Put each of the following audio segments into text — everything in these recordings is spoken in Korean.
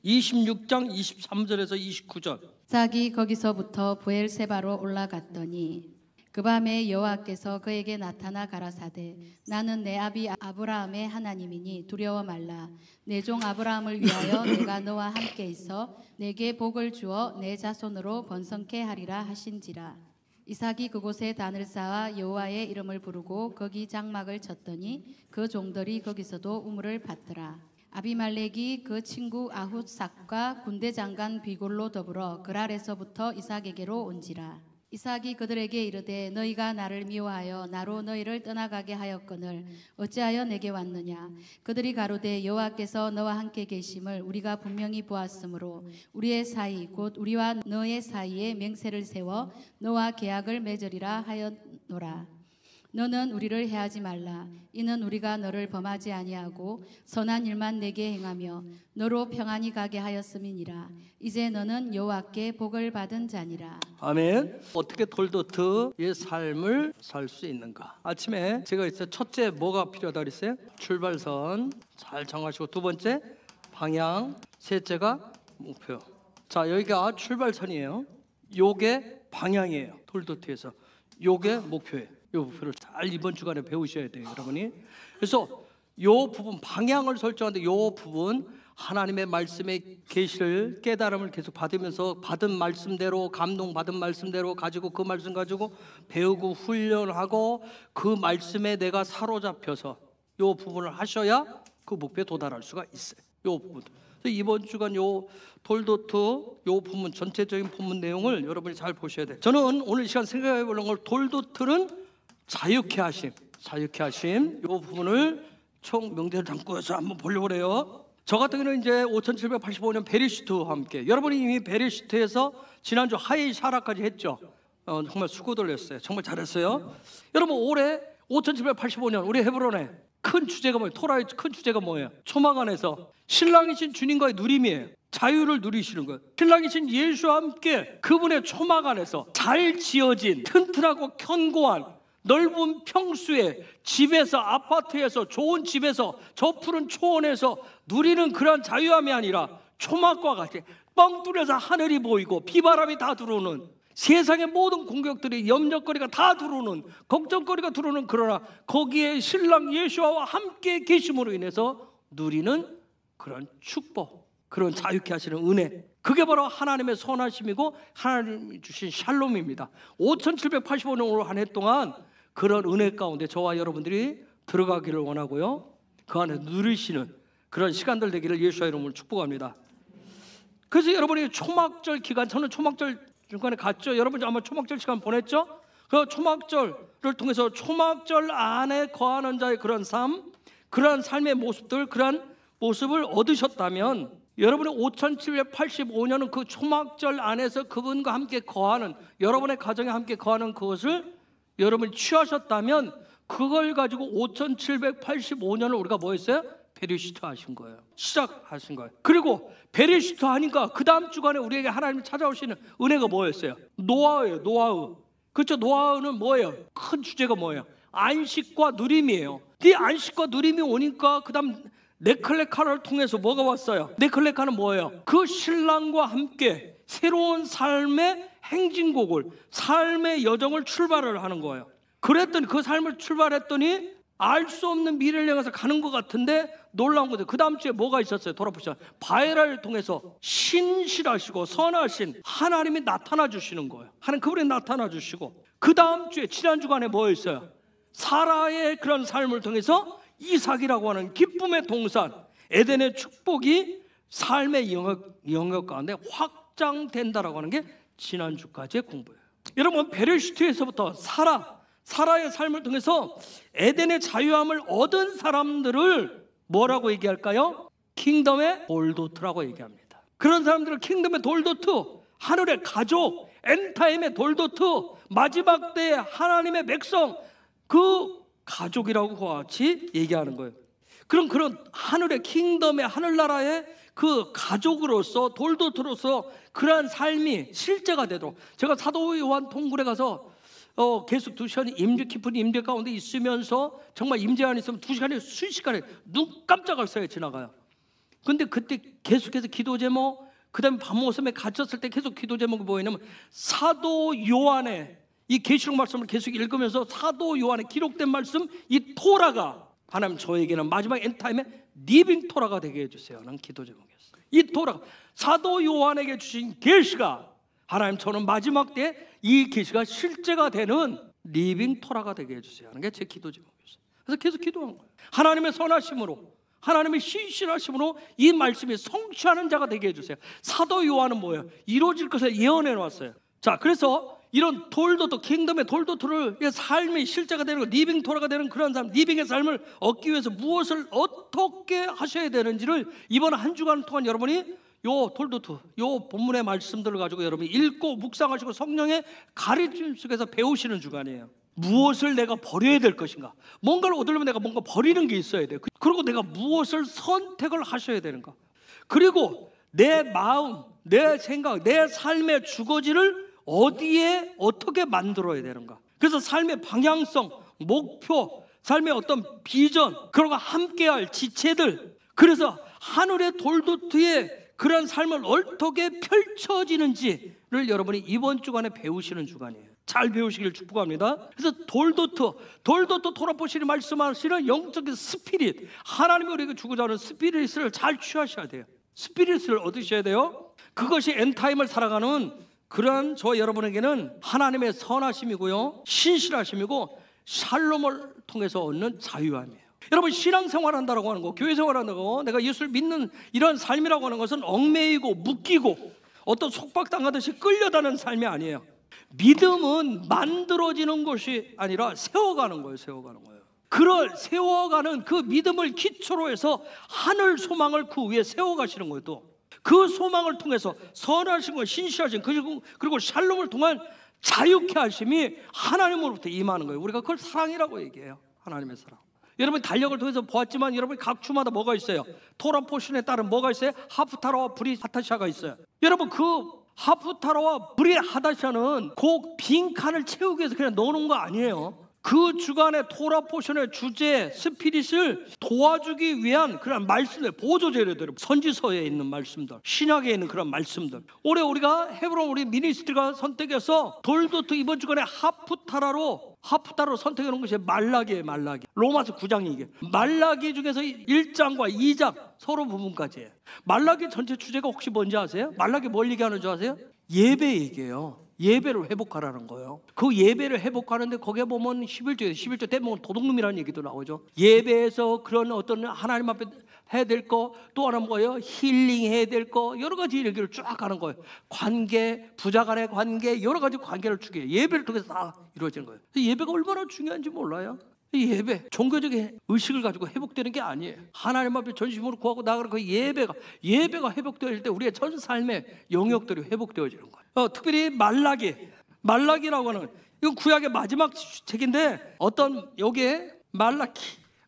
26장 23절에서 29절. 이삭이 거기서부터 브엘세바로 올라갔더니 그 밤에 여호와께서 그에게 나타나 가라사대 나는 내 아비 아브라함의 하나님이니 두려워 말라. 내 종 아브라함을 위하여 내가 너와 함께 있어 내게 복을 주어 내 자손으로 번성케 하리라 하신지라. 이삭이 그곳에 단을 쌓아 여호와의 이름을 부르고 거기 장막을 쳤더니 그 종들이 거기서도 우물을 받더라. 아비말렉이 그 친구 아훗삭과 군대 장관 비골로 더불어 그랄에서부터 이삭에게로 온지라. 이삭이 그들에게 이르되 너희가 나를 미워하여 나로 너희를 떠나가게 하였거늘 어찌하여 내게 왔느냐. 그들이 가로되 여호와께서 너와 함께 계심을 우리가 분명히 보았으므로 우리의 사이 곧 우리와 너의 사이에 맹세를 세워 너와 계약을 맺으리라 하였노라. 너는 우리를 해하지 말라. 이는 우리가 너를 범하지 아니하고 선한 일만 내게 행하며 너로 평안히 가게 하였음이니라. 이제 너는 여호와께 복을 받은 자니라. 아멘. 어떻게 돌도트의 삶을 살 수 있는가? 아침에 제가 있어요. 첫째 뭐가 필요하다 그랬어요? 출발선 잘 정하시고, 두 번째 방향, 셋째가 목표. 자, 여기가 출발선이에요. 요게 방향이에요. 돌도트에서 요게 목표예요. 이 목표를 잘 이번 주간에 배우셔야 돼요, 여러분이. 그래서 이 부분, 방향을 설정하는데 이 부분, 하나님의 말씀의 계시를, 깨달음을 계속 받으면서 받은 말씀대로, 감동받은 말씀대로 가지고 그 말씀 가지고 배우고 훈련하고 그 말씀에 내가 사로잡혀서 이 부분을 하셔야 그 목표에 도달할 수가 있어요. 이 부분. 이번 주간 요 돌도트 요 본문 전체적인 본문 내용을 여러분이 잘 보셔야 돼요. 저는 오늘 시간 생각해 보는 걸 돌도트는 자유케 하심, 자유케 하심 요 부분을 총 명제를 담고 해서 한번 보려고 해요. 저 같은 경우는 이제 5785년 베리시트와 함께, 여러분이 이미 베리시트에서 지난주 하이 샤라까지 했죠. 정말 수고들 했어요. 정말 잘했어요. 여러분 올해 5785년 우리 헤브론에 큰 주제가 뭐예요? 토라의 큰 주제가 뭐예요? 초막 안에서 신랑이신 주님과의 누림이에요. 자유를 누리시는 거예요. 신랑이신 예수와 함께 그분의 초막 안에서 잘 지어진 튼튼하고 견고한 넓은 평수에 집에서, 아파트에서, 좋은 집에서, 저 푸른 초원에서 누리는 그런 자유함이 아니라 초막과 같이 뻥 뚫려서 하늘이 보이고 비바람이 다 들어오는, 세상의 모든 공격들이, 염려거리가 다 들어오는, 걱정거리가 들어오는, 그러나 거기에 신랑 예수와 함께 계심으로 인해서 누리는 그런 축복, 그런 자유케 하시는 은혜, 그게 바로 하나님의 선하심이고 하나님이 주신 샬롬입니다. 5785년으로 한 해 동안 그런 은혜 가운데 저와 여러분들이 들어가기를 원하고요, 그 안에 누리시는 그런 시간들 되기를 예수의 이름으로 축복합니다. 그래서 여러분이 초막절 기간, 저는 초막절 중간에 갔죠. 여러분 아마 초막절 시간 보냈죠. 그 초막절을 통해서 초막절 안에 거하는 자의 그런 삶, 그런 삶의 모습들, 그런 모습을 얻으셨다면 여러분의 5785년은 그 초막절 안에서 그분과 함께 거하는, 여러분의 가정에 함께 거하는 그것을 여러분이 취하셨다면 그걸 가지고 5785년을 우리가 뭐 했어요? 베리시트 하신 거예요. 시작하신 거예요. 그리고 베리시트 하니까 그 다음 주간에 우리에게 하나님이 찾아오시는 은혜가 뭐였어요? 노아예요. 노아의. 그렇죠? 노아는 뭐예요? 큰 주제가 뭐예요? 안식과 누림이에요. 이 안식과 누림이 오니까 그 다음 네클레카를 통해서 뭐가 왔어요? 네클레카는 뭐예요? 그 신랑과 함께 새로운 삶의 행진곡을, 삶의 여정을 출발을 하는 거예요. 그랬더니 그 삶을 출발했더니 알 수 없는 미래를 향해서 가는 것 같은데 놀라운 것들, 그 다음 주에 뭐가 있었어요? 돌아보시죠. 바에라를 통해서 신실하시고 선하신 하나님이 나타나 주시는 거예요. 하나님 그분이 나타나 주시고, 그 다음 주에 지난 주간에 뭐였어요? 사라의 그런 삶을 통해서 이삭이라고 하는 기쁨의 동산, 에덴의 축복이 삶의 영역 가운데 확장된다라고 하는 게 지난주까지의 공부예요. 여러분 베레시트에서부터 사라의 삶을 통해서 에덴의 자유함을 얻은 사람들을 뭐라고 얘기할까요? 킹덤의 돌도트라고 얘기합니다. 그런 사람들을 킹덤의 돌도트, 하늘의 가족, 엔타임의 돌도트, 마지막 때의 하나님의 백성, 그 가족이라고 같이 얘기하는 거예요. 그런 하늘의 킹덤의, 하늘나라의 그 가족으로서, 돌도트로서 그러한 삶이 실제가 되도록, 제가 사도 요한 동굴에 가서 계속 2시간 깊은 임재 가운데 있으면서 정말 임재 안에 있으면 2시간에 수시간에 눈 깜짝할 사이에 지나가요. 근데 그때 계속해서 기도 제목, 그 다음에 밤모섬에 갇혔을 때 계속 기도 제목이 뭐였냐면 사도 요한의 이 계시록 말씀을 계속 읽으면서 사도 요한에 기록된 말씀, 이 토라가 하나님 저에게는 마지막 엔타임에 리빙 토라가 되게 해주세요. 는 기도 제목이었어요. 이 토라가 사도 요한에게 주신 계시가 하나님 저는 마지막 때 이 계시가 실제가 되는 리빙 토라가 되게 해주세요 하는 게 제 기도 제목이었어요. 그래서 계속 기도한 거예요. 하나님의 선하심으로, 하나님의 신실하심으로 이 말씀이 성취하는 자가 되게 해주세요. 사도 요한은 뭐예요? 이루어질 것을 예언해 놨어요. 자, 그래서 이런 돌도토, 킹덤의 돌도토를 삶의 실제가 되는 거, 리빙 토라가 되는 그런 삶, 리빙의 삶을 얻기 위해서 무엇을 어떻게 하셔야 되는지를 이번 한 주간 동안 여러분이 요 돌도토, 요 본문의 말씀들을 가지고 여러분이 읽고 묵상하시고 성령의 가르침 속에서 배우시는 주간이에요. 무엇을 내가 버려야 될 것인가, 뭔가를 얻으려면 내가 뭔가 버리는 게 있어야 돼요. 그리고 내가 무엇을 선택을 하셔야 되는가, 그리고 내 마음, 내 생각, 내 삶의 주거지를 어디에 어떻게 만들어야 되는가. 그래서 삶의 방향성, 목표, 삶의 어떤 비전, 그리고 함께할 지체들, 그래서 하늘의 돌도토에 그런 삶을 어떻게 펼쳐지는지를 여러분이 이번 주간에 배우시는 주간이에요. 잘 배우시길 축복합니다. 그래서 돌도토 토라포시리 말씀하시는 영적인 스피릿, 하나님이 우리에게 주고자 하는 스피릿을 잘 취하셔야 돼요. 스피릿을 얻으셔야 돼요. 그것이 엔타임을 살아가는 그런 저 여러분에게는 하나님의 선하심이고요, 신실하심이고 샬롬을 통해서 얻는 자유함이에요. 여러분, 신앙생활 한다고 하는 거, 교회 생활한다고 거, 내가 예수를 믿는 이런 삶이라고 하는 것은 얽매이고 묶이고 어떤 속박당하듯이 끌려다는 삶이 아니에요. 믿음은 만들어지는 것이 아니라 세워가는 거예요. 세워가는 거예요. 그걸 세워가는 그 믿음을 기초로 해서 하늘 소망을 그 위에 세워가시는 거예요. 또 그 소망을 통해서 선하신 것, 신실하신, 그리고 샬롬을 통한 자유케 하심이 하나님으로부터 임하는 거예요. 우리가 그걸 사랑이라고 얘기해요. 하나님의 사랑. 여러분 달력을 통해서 보았지만 여러분 각 주마다 뭐가 있어요? 토라 포션에 따른 뭐가 있어요? 하프타라와 브리 하다샤가 있어요. 여러분 그 하프타라와 브리 하다샤는 그 빈칸을 채우기 위해서 그냥 넣어놓은 거 아니에요. 그 주간의 토라 포션의 주제 스피릿을 도와주기 위한 그런 말씀들, 보조재료들, 선지서에 있는 말씀들, 신약에 있는 그런 말씀들. 올해 우리가 헤브론 우리 미니스트리가 선택해서 돌도토 이번 주간에 하프타라로 선택해 놓은 것이 말라기예요. 말라기. 로마서 9장이 이게. 말라기 중에서 1장과 2장 서로 부분까지예요. 말라기 전체 주제가 혹시 뭔지 아세요? 말라기 뭘 얘기하는 줄 아세요? 예배 얘기예요. 예배를 회복하라는 거예요. 그 예배를 회복하는데 거기에 보면 11조 때문에 도둑놈이라는 얘기도 나오죠. 예배에서 그런 어떤 하나님 앞에 해야 될 거, 또 하나 뭐예요? 힐링 해야 될 거, 여러 가지 얘기를 쫙 하는 거예요. 관계, 부자 간의 관계, 여러 가지 관계를 주게 예배를 통해서 다 이루어지는 거예요. 예배가 얼마나 중요한지 몰라요? 이 예배, 종교적인 의식을 가지고 회복되는 게 아니에요. 하나님 앞에 전심으로 구하고 나가는 그 예배가 회복될 때 우리의 전 삶의 영역들이 회복되어지는 거예요. 특별히 말라기라고 하는, 이건 구약의 마지막 책인데 어떤 여기에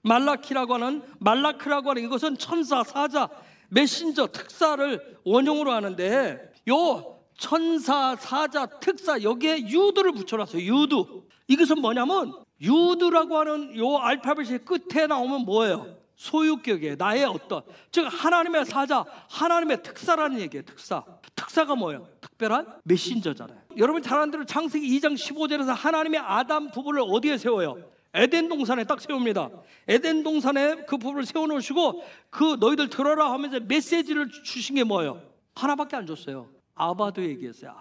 말라크라고 하는 이것은 천사, 사자, 메신저, 특사를 원형으로 하는데 요 천사, 사자, 특사 여기에 유드를 붙여놨어요. 유드. 이것은 뭐냐면 유드라고 하는 요 알파벳의 끝에 나오면 뭐예요? 소유격이에요. 나의 어떤, 즉 하나님의 사자, 하나님의 특사라는 얘기예요. 특사가 뭐예요? 특별한 메신저잖아요. 여러분 잘 아는 대로 창세기 2장 15절에서 하나님의 아담 부부를 어디에 세워요? 에덴 동산에 딱 세웁니다. 에덴 동산에 그 부부를 세워놓으시고 그 너희들 들어라 하면서 메시지를 주신 게 뭐예요? 하나밖에 안 줬어요. 아바드 얘기했어요.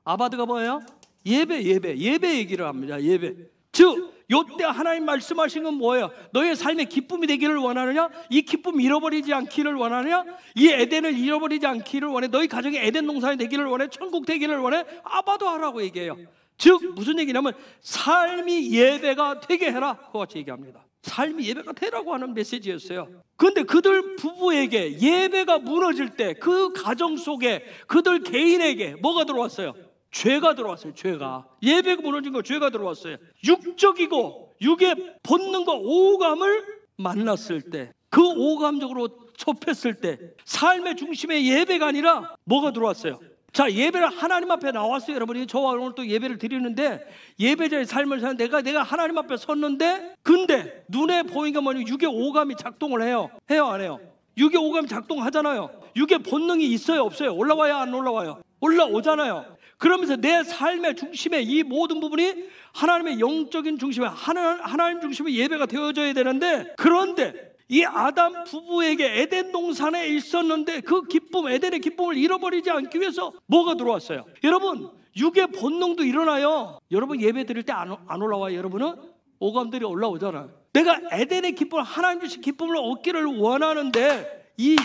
아바드가 뭐예요? 예배 얘기를 합니다. 예배. 즉 요때 하나님 말씀하신 건 뭐예요? 너의 삶에 기쁨이 되기를 원하느냐? 이 기쁨 잃어버리지 않기를 원하느냐? 이 에덴을 잃어버리지 않기를 원해? 너희 가정이 에덴 동산이 되기를 원해? 천국 되기를 원해? 아바도 하라고 얘기해요. 즉 무슨 얘기냐면 삶이 예배가 되게 해라, 그와 같이 얘기합니다. 삶이 예배가 되라고 하는 메시지였어요. 그런데 그들 부부에게 예배가 무너질 때 그 가정 속에 그들 개인에게 뭐가 들어왔어요? 죄가 들어왔어요. 죄가. 예배가 무너진 거, 죄가 들어왔어요. 육적이고 육의 본능과 오감을 만났을 때, 그 오감적으로 접했을 때 삶의 중심에 예배가 아니라 뭐가 들어왔어요? 자, 예배를 하나님 앞에 나왔어요. 여러분이 저와 오늘 또 예배를 드리는데 예배자의 삶을 사는 내가 하나님 앞에 섰는데, 근데 눈에 보이는 게 뭐냐면 육의 오감이 작동을 해요. 안 해요? 육의 오감이 작동하잖아요. 육의 본능이 있어요, 없어요? 올라와요, 안 올라와요? 올라오잖아요. 그러면서 내 삶의 중심에 이 모든 부분이 하나님의 영적인 중심에 하나님 중심의 예배가 되어져야 되는데, 그런데 이 아담 부부에게 에덴 동산에 있었는데 그 기쁨, 에덴의 기쁨을 잃어버리지 않기 위해서 뭐가 들어왔어요? 여러분, 육의 본능도 일어나요. 여러분 예배 드릴 때 안 올라와요? 여러분은 오감들이 올라오잖아요. 내가 에덴의 기쁨을, 하나님 주신 기쁨을 얻기를 원하는데, 이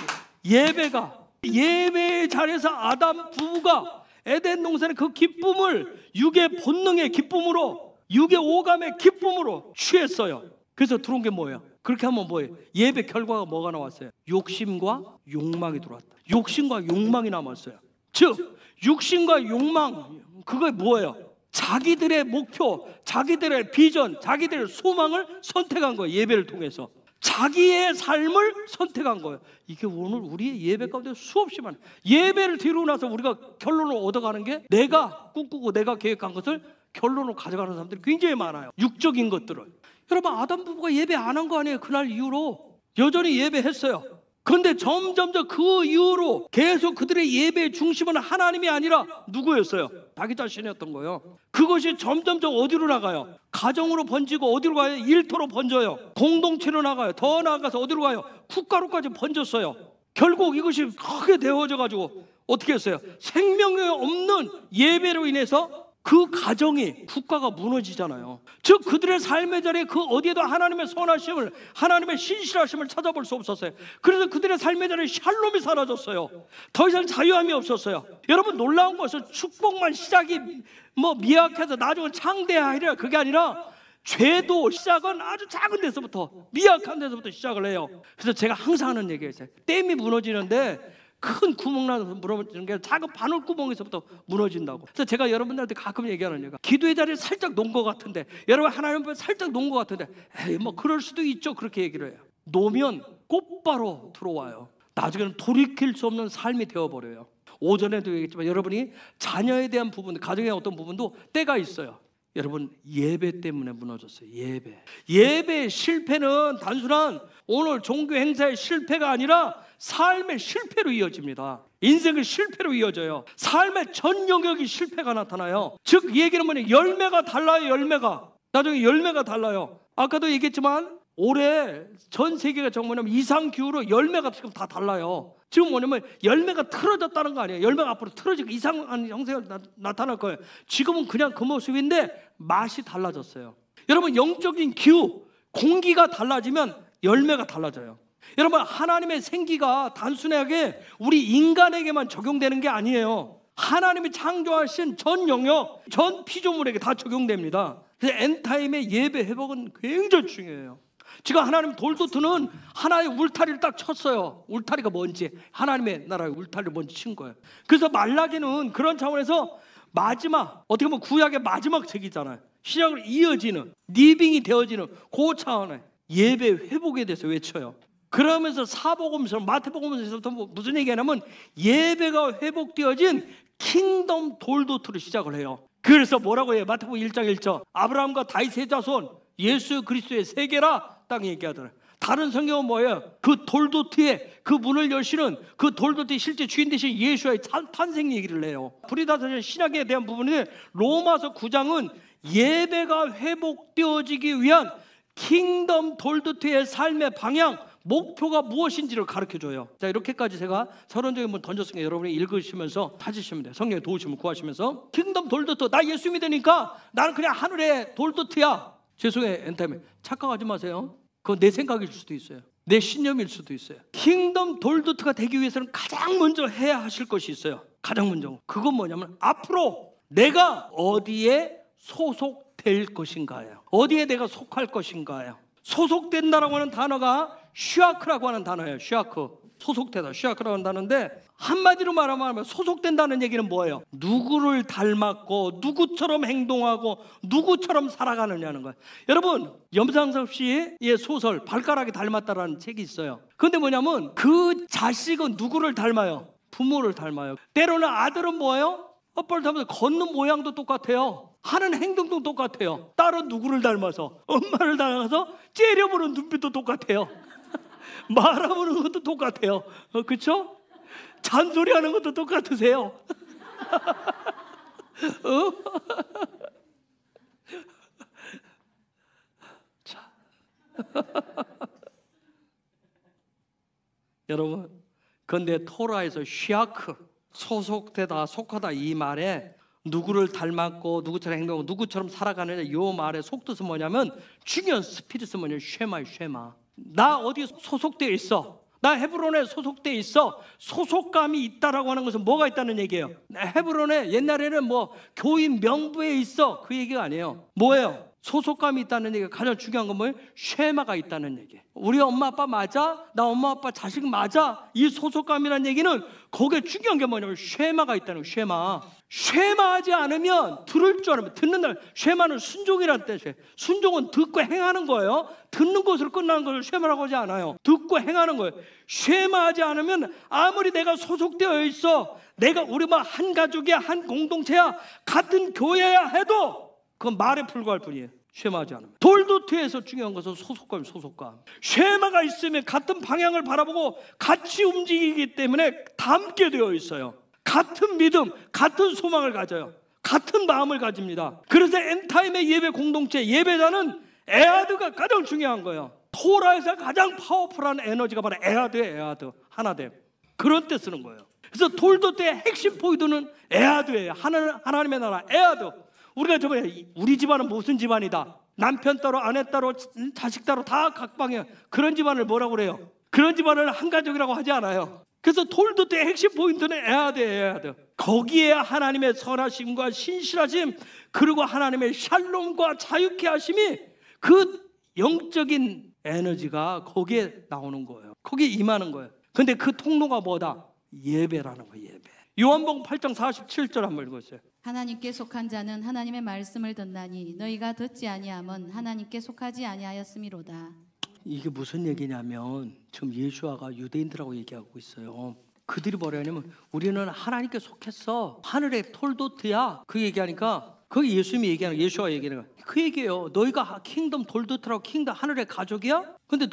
예배의 자리에서 아담 부부가 에덴 동산의 그 기쁨을 육의 본능의 기쁨으로, 육의 오감의 기쁨으로 취했어요. 그래서 들어온 게 뭐예요? 그렇게 하면 뭐예요? 예배 결과가 뭐가 나왔어요? 욕심과 욕망이 들어왔다. 욕심과 욕망이 남았어요. 즉 육신과 욕망, 그게 뭐예요? 자기들의 목표, 자기들의 비전, 자기들의 소망을 선택한 거예요. 예배를 통해서 자기의 삶을 선택한 거예요. 이게 오늘 우리의 예배 가운데 수없이 많아요. 예배를 드리고 나서 우리가 결론을 얻어가는 게, 내가 꿈꾸고 내가 계획한 것을 결론으로 가져가는 사람들이 굉장히 많아요. 육적인 것들을. 여러분, 아담 부부가 예배 안 한 거 아니에요? 그날 이후로 여전히 예배했어요. 그런데 점점 그 이후로 계속 그들의 예배의 중심은 하나님이 아니라 누구였어요? 자기 자신이었던 거예요. 그것이 점점 어디로 나가요? 가정으로 번지고, 어디로 가요? 일터로 번져요. 공동체로 나가요. 더 나아가서 어디로 가요? 국가로까지 번졌어요. 결국 이것이 크게 되어져 가지고 어떻게 했어요? 생명이 없는 예배로 인해서 그 가정이, 국가가 무너지잖아요. 즉 그들의 삶의 자리에 그 어디에도 하나님의 선하심을, 하나님의 신실하심을 찾아볼 수 없었어요. 그래서 그들의 삶의 자리에 샬롬이 사라졌어요. 더 이상 자유함이 없었어요. 여러분, 놀라운 것은 축복만 시작이 미약해서 나중에 창대하리라, 그게 아니라 죄도 시작은 아주 작은 데서부터, 미약한 데서부터 시작을 해요. 그래서 제가 항상 하는 얘기가 있어요. 댐이 무너지는데 큰 구멍 나서 무너지는 게 작은 바늘구멍에서부터 무너진다고. 그래서 제가 여러분들한테 가끔 얘기하는 얘기가, 기도의 자리에 살짝 놓은 것 같은데, 여러분 하나님 앞에 살짝 놓은 것 같은데, 에이 그럴 수도 있죠. 그렇게 얘기를 해요. 놓으면 곧바로 들어와요. 나중에는 돌이킬 수 없는 삶이 되어버려요. 오전에도 얘기했지만 여러분이 자녀에 대한 부분, 가정의 어떤 부분도 때가 있어요. 여러분, 예배 때문에 무너졌어요. 예배의 실패는 단순한 오늘 종교 행사의 실패가 아니라 삶의 실패로 이어집니다. 인생의 실패로 이어져요. 삶의 전 영역이 실패가 나타나요. 즉 이 얘기는 뭐냐, 열매가 달라요. 나중에 열매가 달라요. 아까도 얘기했지만 올해 전 세계가 정말 이상기후로 열매가 지금 다 달라요. 지금 뭐냐면 열매가 틀어졌다는 거 아니에요. 열매가 앞으로 틀어지고 이상한 형태가 나타날 거예요. 지금은 그냥 그 모습인데 맛이 달라졌어요. 여러분, 영적인 기후, 공기가 달라지면 열매가 달라져요. 여러분, 하나님의 생기가 단순하게 우리 인간에게만 적용되는 게 아니에요. 하나님이 창조하신 전 영역, 전 피조물에게 다 적용됩니다. 그래서 엔타임의 예배 회복은 굉장히 중요해요. 지금 하나님 돌도트는 하나의 울타리를 딱 쳤어요. 울타리가 뭔지, 하나님의 나라의 울타리를 먼저 친 거예요. 그래서 말라기는 그런 차원에서 마지막, 어떻게 보면 구약의 마지막 책이잖아요. 신약으로 이어지는, 리빙이 되어지는 그 차원에 예배 회복에 대해서 외쳐요. 그러면서 사복음서, 마태복음서에서부터 무슨 얘기하냐면 예배가 회복되어진 킹덤 돌도트를 시작을 해요. 그래서 뭐라고 해요? 마태복음 1장 1절, 아브라함과 다윗의 자손 예수 그리스도의 세계라 딱 얘기하더라고요. 다른 성경은 뭐예요? 그 돌도트에 그 문을 여시는 그 돌도트의 실제 주인 되신 예수의 탄생 얘기를 해요. 브리다서 신약에 대한 부분이 로마서 9장은 예배가 회복되어지기 위한 킹덤 돌도트의 삶의 방향, 목표가 무엇인지를 가르쳐줘요. 자, 이렇게까지 제가 서론적인 문 던졌으니까 여러분이 읽으시면서 찾으시면 돼요. 성령의 도우심을 구하시면서, 킹덤 돌도트, 나 예수 믿으니까 나는 그냥 하늘의 돌도트야. 죄송해요, 엔타임에 착각하지 마세요. 그건 내 생각일 수도 있어요. 내 신념일 수도 있어요. 킹덤 돌도트가 되기 위해서는 가장 먼저 해야 하실 것이 있어요. 가장 먼저. 그건 뭐냐면 앞으로 내가 어디에 소속될 것인가예요. 어디에 내가 속할 것인가예요. 소속된다라고 하는 단어가 슈아크라고 하는 단어예요. 슈아크, 소속되다, 슈아크라고 하는 단어인데, 한마디로 말하면 소속된다는 얘기는 뭐예요? 누구를 닮았고 누구처럼 행동하고 누구처럼 살아가느냐는 거예요. 여러분, 염상섭 씨의 소설 발가락이 닮았다라는 책이 있어요. 그런데 뭐냐면 그 자식은 누구를 닮아요? 부모를 닮아요. 때로는 아들은 뭐예요? 아빠를 닮아서 걷는 모양도 똑같아요. 하는 행동도 똑같아요. 딸은 누구를 닮아서? 엄마를 닮아서 째려보는 눈빛도 똑같아요. 말하는 것도 똑같아요. 그렇죠? 잔소리하는 것도 똑같으세요. 자. 여러분, 근데 토라에서 샤크, 소속되다, 속하다 이 말에 누구를 닮았고 누구처럼 행동하고 누구처럼 살아가느냐 이 말의 속뜻은 뭐냐면 중요한 스피릿은 뭐냐면 쉐마예요. 쉐마. 나 어디 소속되어 있어? 나 헤브론에 소속되어 있어. 소속감이 있다라고 하는 것은 뭐가 있다는 얘기예요? 헤브론에 옛날에는 뭐 교인 명부에 있어, 그 얘기가 아니에요. 뭐예요? 소속감이 있다는 얘기가 가장 중요한 건 뭐예요? 쉐마가 있다는 얘기예요. 우리 엄마 아빠 맞아? 나 엄마 아빠 자식 맞아? 이 소속감이라는 얘기는 거기에 중요한 게 뭐냐면 쉐마가 있다는 거예요. 쉐마. 쉐마하지 않으면 들을 줄 알면 듣는 날. 쉐마는 순종이라는 뜻이에요. 순종은 듣고 행하는 거예요. 듣는 것으로 끝나는 것을 쉐마라고 하지 않아요. 듣고 행하는 거예요. 쉐마하지 않으면 아무리 내가 소속되어 있어, 내가 우리 뭐 한 가족이야, 한 공동체야, 같은 교회야 해도 그건 말에 불과할 뿐이에요. 쉐마하지 않으면. 돌도트에서 중요한 것은 소속감, 소속감. 쉐마가 있으면 같은 방향을 바라보고 같이 움직이기 때문에 닮게 되어 있어요. 같은 믿음, 같은 소망을 가져요. 같은 마음을 가집니다. 그래서 엔타임의 예배 공동체, 예배자는 에하드가 가장 중요한 거예요. 토라에서 가장 파워풀한 에너지가 바로 에하드예요. 에하드. 하나됨. 그런 때 쓰는 거예요. 그래서 돌도트의 핵심 포인트는 에하드예요. 하나님의 나라, 에하드. 우리가 저번에 우리 집안은 무슨 집안이다, 남편 따로 아내 따로 자식 따로 다 각방이야, 그런 집안을 뭐라고 그래요? 그런 집안을 한 가족이라고 하지 않아요. 그래서 돌도트의 핵심 포인트는 에하드예요. 거기에 하나님의 선하심과 신실하심, 그리고 하나님의 샬롬과 자유케 하심이, 그 영적인 에너지가 거기에 나오는 거예요. 거기에 임하는 거예요. 근데 그 통로가 뭐다? 예배라는 거예요. 예배. 요한복음 8장 47절 한번 읽어주세요. 하나님께 속한 자는 하나님의 말씀을 듣나니 너희가 듣지 아니함은 하나님께 속하지 아니하였음이로다. 이게 무슨 얘기냐면 지금 예수아가 유대인들하고 얘기하고 있어요. 그들이 뭐라 하냐면 우리는 하나님께 속했어, 하늘의 톨도트야, 그 얘기하니까 그게 예수님이 얘기하는 거예요. 예수아가 얘기하는 거예요. 그 얘기예요. 너희가 킹덤 톨도트라고, 킹덤 하늘의 가족이야? 근데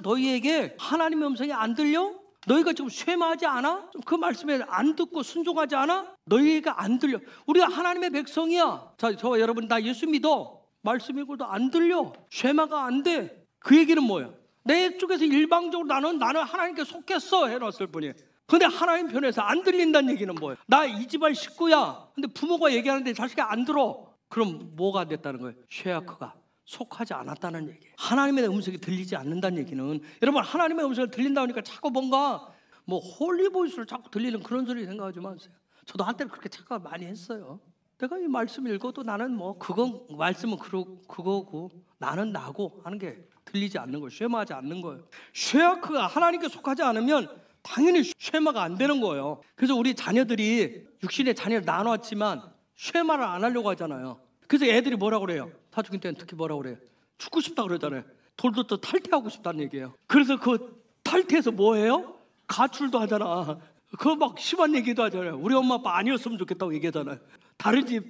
너희에게 하나님의 음성이 안 들려? 너희가 지금 쇠마하지 않아? 그 말씀에 안 듣고 순종하지 않아? 너희가 안 들려. 우리가 하나님의 백성이야. 자, 저 여러분 나 예수 믿어. 말씀 읽어도 안 들려. 쇠마가 안 돼. 그 얘기는 뭐예요? 내 쪽에서 일방적으로 나는 하나님께 속했어 해놨을 뿐이에요. 근데 하나님 편에서 안 들린다는 얘기는 뭐예요? 나 이 집안 식구야. 근데 부모가 얘기하는데 자식이 안 들어. 그럼 뭐가 됐다는 거예요? 쉐아크가 속하지 않았다는 얘기예요. 하나님의 음성이 들리지 않는다는 얘기는, 여러분 하나님의 음성을 들린다 하니까 자꾸 뭔가 뭐 홀리보이스를 자꾸 들리는 그런 소리 생각하지 마세요. 저도 한때는 그렇게 착각을 많이 했어요. 내가 이 말씀 읽어도 나는 뭐 그건 말씀은 그거고 나는 나고 하는 게 들리지 않는 거예요. 쉐마하지 않는 거예요. 쉐아크가 하나님께 속하지 않으면 당연히 쉐마가 안 되는 거예요. 그래서 우리 자녀들이 육신의 자녀를 나눴지만 쉐마를 안 하려고 하잖아요. 그래서 애들이 뭐라고 그래요? 사춘기 때는 특히 뭐라고 그래요? 죽고 싶다 그러잖아요. 돌도 탈퇴하고 싶다는 얘기예요. 그래서 그 탈퇴해서 뭐 해요? 가출도 하잖아. 그거 막 심한 얘기도 하잖아요. 우리 엄마 아빠 아니었으면 좋겠다고 얘기하잖아요. 다른 집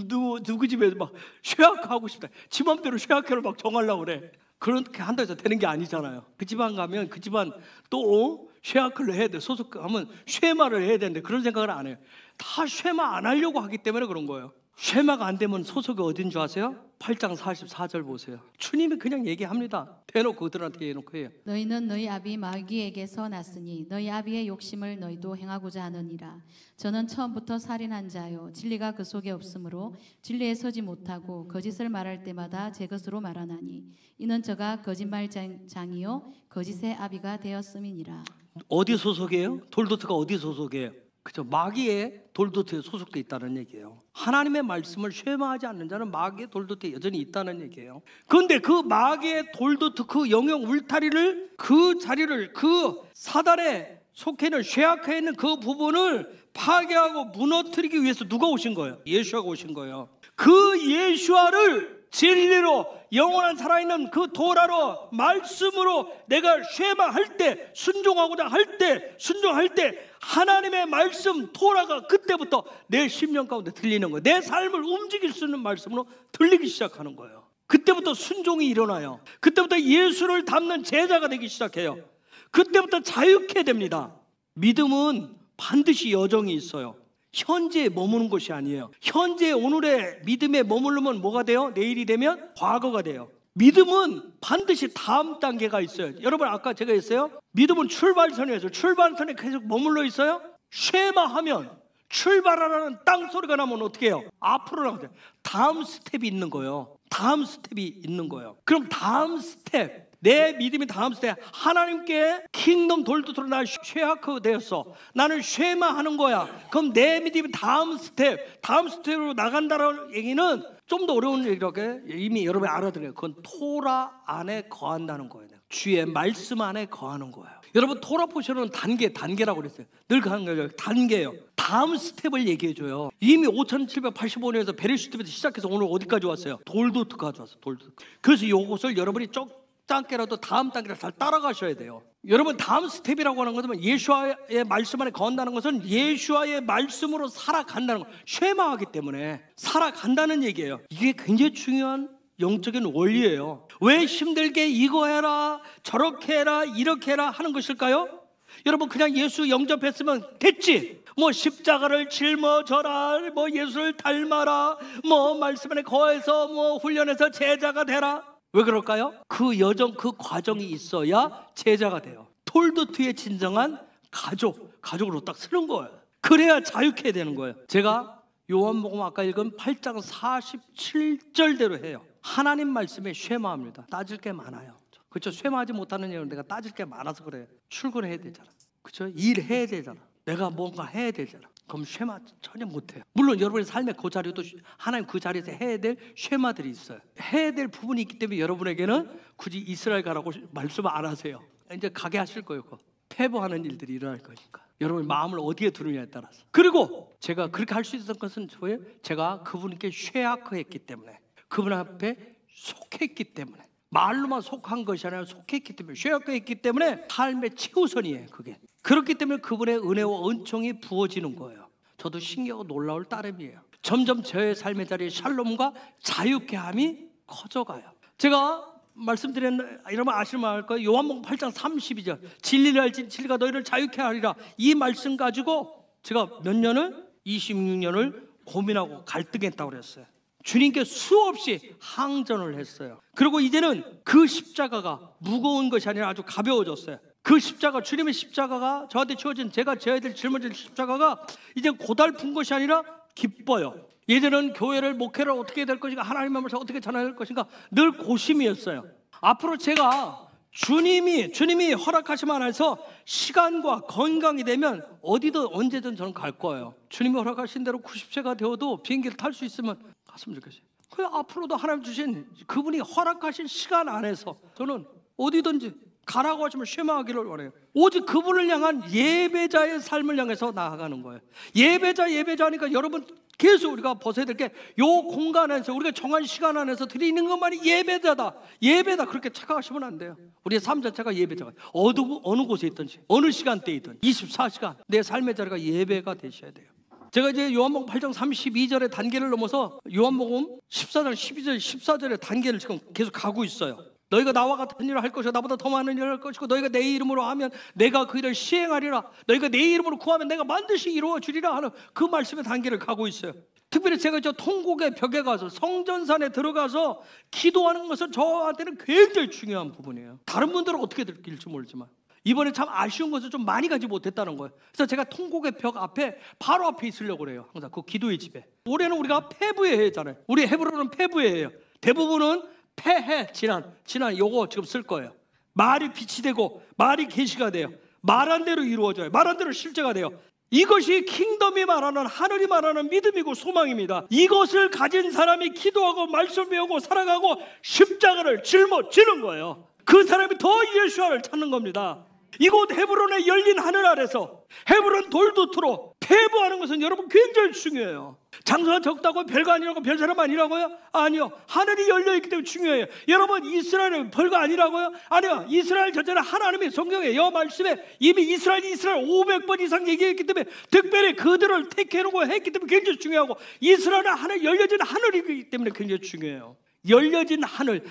누구 집에서 막 쉐아크 하고 싶다, 지 맘대로 쉐아크를 막 정하려고 그래. 그렇게 한다 해서 되는 게 아니잖아요. 그 집안 가면 그 집안 또 쉐아크를 해야 돼. 소속하면 쉐마를 해야 되는데 그런 생각을 안 해요. 다 쉐마 안 하려고 하기 때문에 그런 거예요. 쉐마가 안 되면 소속이 어딘 줄 아세요? 8장 44절 보세요. 주님이 그냥 얘기합니다. 대놓고 그들한테 해놓고 해요. 너희는 너희 아비 마귀에게서 났으니 너희 아비의 욕심을 너희도 행하고자 하느니라. 저는 처음부터 살인한 자요 진리가 그 속에 없으므로 진리에 서지 못하고 거짓을 말할 때마다 제 것으로 말하나니 이는 저가 거짓말장이요 거짓의 아비가 되었음이니라. 어디 소속이에요? 돌도트가 어디 소속이에요? 그죠? 마귀의 돌도트에 소속돼 있다는 얘기예요. 하나님의 말씀을 쉐마하지 않는 자는 마귀의 돌도트에 여전히 있다는 얘기예요. 그런데 그 마귀의 돌도트, 그 영역 울타리를, 그 자리를, 그 사단에 속해 있는 쉐아크에 있는 그 부분을 파괴하고 무너뜨리기 위해서 누가 오신 거예요? 예수아가 오신 거예요. 그 예수아를 진리로, 영원한 살아있는 그 도라로, 말씀으로 내가 쉐마할 때, 순종하고자 할 때, 순종할 때 하나님의 말씀 토라가 그때부터 내 심령 가운데 들리는 거예요. 내 삶을 움직일 수 있는 말씀으로 들리기 시작하는 거예요. 그때부터 순종이 일어나요. 그때부터 예수를 닮는 제자가 되기 시작해요. 그때부터 자유케 됩니다. 믿음은 반드시 여정이 있어요. 현재에 머무는 것이 아니에요. 현재 오늘의 믿음에 머무르면 뭐가 돼요? 내일이 되면 과거가 돼요. 믿음은 반드시 다음 단계가 있어요. 여러분 아까 제가 했어요. 믿음은 출발선이에요. 출발선에 계속 머물러 있어요. 쉐마하면 출발하라는 땅 소리가 나면 어떻게 해요? 앞으로 나가요. 다음 스텝이 있는 거예요. 다음 스텝이 있는 거예요. 그럼 다음 스텝, 내 믿음이 다음 스텝, 하나님께 킹덤 돌도토로 나 쉐하크 되었어. 나는 쉐마하는 거야. 그럼 내 믿음이 다음 스텝으로 나간다는 얘기는 좀 더 어려운 얘기라고 이미 여러분이 알아들어요. 그건 토라 안에 거한다는 거예요. 주의 말씀 안에 거하는 거예요. 여러분 토라 포션은 단계라고 그랬어요. 늘 가는 거예요. 단계예요. 다음 스텝을 얘기해줘요. 이미 5785년에서 베레시트부터 시작해서 오늘 어디까지 왔어요? 돌도트까지 왔어요. 돌도트. 그래서 이것을 여러분이 짧게라도 다음 단계를 잘 따라가셔야 돼요. 여러분 다음 스텝이라고 하는 것은 예수와의 말씀 안에 거한다는 것은 예수와의 말씀으로 살아간다는 거, 쉐마하기 때문에 살아간다는 얘기예요. 이게 굉장히 중요한 영적인 원리예요. 왜 힘들게 이거 해라 저렇게 해라 이렇게 해라 하는 것일까요? 여러분 그냥 예수 영접했으면 됐지. 뭐 십자가를 짊어져라, 뭐 예수를 닮아라, 뭐 말씀 안에 거해서 뭐 훈련해서 제자가 되라. 왜 그럴까요? 그 여정, 그 과정이 있어야 제자가 돼요. 톨도트의 진정한 가족으로 딱 서는 거예요. 그래야 자유케 되는 거예요. 제가 요한복음 아까 읽은 8장 47절대로 해요. 하나님 말씀에 쉐마합니다. 따질 게 많아요. 그렇죠? 쉐마하지 못하는 일은 내가 따질 게 많아서 그래요. 출근해야 되잖아. 그렇죠? 일해야 되잖아. 내가 뭔가 해야 되잖아. 그럼 쉐마 전혀 못해요. 물론 여러분의 삶의 그 자리도 하나님 그 자리에서 해야 될 쉐마들이 있어요. 해야 될 부분이 있기 때문에 여러분에게는 굳이 이스라엘 가라고 말씀 안 하세요. 이제 가게 하실 거예요. 패부하는 일들이 일어날 거니까. 여러분의 마음을 어디에 두느냐에 따라서. 그리고 제가 그렇게 할 수 있었던 것은 뭐예요? 제가 그분께 쉐아크했기 때문에, 그분 앞에 속했기 때문에, 말로만 속한 것이 아니라 속했기 때문에, 쉐아크했기 때문에 삶의 최우선이에요. 그게. 그렇기 때문에 그분의 은혜와 은총이 부어지는 거예요. 저도 신기하고 놀라울 따름이에요. 점점 저의 삶의 자리에 샬롬과 자유케함이 커져가요. 제가 말씀드린, 여러분 아실만 할 거예요. 요한복음 8장 32절 진리를 알지 진리가 너희를 자유케 하리라. 이 말씀 가지고 제가 몇 년을 26년을 고민하고 갈등했다고 그랬어요. 주님께 수없이 항전을 했어요. 그리고 이제는 그 십자가가 무거운 것이 아니라 아주 가벼워졌어요. 그 십자가, 주님의 십자가가 저한테 주어진, 제가 져야 될 짊어질 십자가가 이제 고달픈 것이 아니라 기뻐요. 예전은 교회를, 목회를 어떻게 될 것인가, 하나님의 말씀을 어떻게 전할 것인가 늘 고심이었어요. 앞으로 제가 주님이 허락하시면 안에서 시간과 건강이 되면 어디든 언제든 저는 갈 거예요. 주님이 허락하신 대로 90세가 되어도 비행기를 탈 수 있으면 갔으면 좋겠어요. 그 앞으로도 하나님 주신 그분이 허락하신 시간 안에서 저는 어디든지 가라고 하시면 쉐마하기를 원해요. 오직 그분을 향한 예배자의 삶을 향해서 나아가는 거예요. 예배자니까 여러분 계속 우리가 벗어야 될 게 이 공간에서 우리가 정한 시간 안에서 드리는 것만이 예배다 그렇게 착각하시면 안 돼요. 우리의 삶 자체가 예배자가 어느 곳에 있든지 어느 시간대이든 24시간 내 삶의 자리가 예배가 되셔야 돼요. 제가 이제 요한복음 8장 32절의 단계를 넘어서 요한복음 14장 12절 14절의 단계를 지금 계속 가고 있어요. 너희가 나와 같은 일을 할 것이고 나보다 더 많은 일을 할 것이고 너희가 내 이름으로 하면 내가 그 일을 시행하리라. 너희가 내 이름으로 구하면 내가 반드시 이루어 주리라 하는 그 말씀의 단계를 가고 있어요. 특별히 제가 저 통곡의 벽에 가서 성전산에 들어가서 기도하는 것은 저한테는 굉장히 중요한 부분이에요. 다른 분들은 어떻게 느낄지 모르지만 이번에 참 아쉬운 것을 좀 많이 가지 못했다는 거예요. 그래서 제가 통곡의 벽 앞에 바로 앞에 있으려고 그래요. 항상 그 기도의 집에. 올해는 우리가 폐부의 해잖아요. 우리 헤브론은 폐부의 해예요. 대부분은 폐해 지난 요거 지금 쓸 거예요. 말이 빛이 되고 말이 계시가 돼요. 말한 대로 이루어져요. 말한 대로 실제가 돼요. 이것이 킹덤이 말하는, 하늘이 말하는 믿음이고 소망입니다. 이것을 가진 사람이 기도하고 말씀 배우고 살아가고 십자가를 짊어지는 거예요. 그 사람이 더 예수와를 찾는 겁니다. 이곳 헤브론의 열린 하늘 아래서 헤브론 돌도트로 패부하는 것은 여러분 굉장히 중요해요. 장수가 적다고 별거 아니라고, 별 사람 아니라고요? 아니요. 하늘이 열려있기 때문에 중요해요. 여러분 이스라엘은 별거 아니라고요? 아니요. 이스라엘 전체는 하나님의 성경에 여 말씀에 이미 이스라엘 500번 이상 얘기했기 때문에 특별히 그들을 택해놓고 했기 때문에 굉장히 중요하고 이스라엘은 하늘 열려진 하늘이기 때문에 굉장히 중요해요. 열려진 하늘,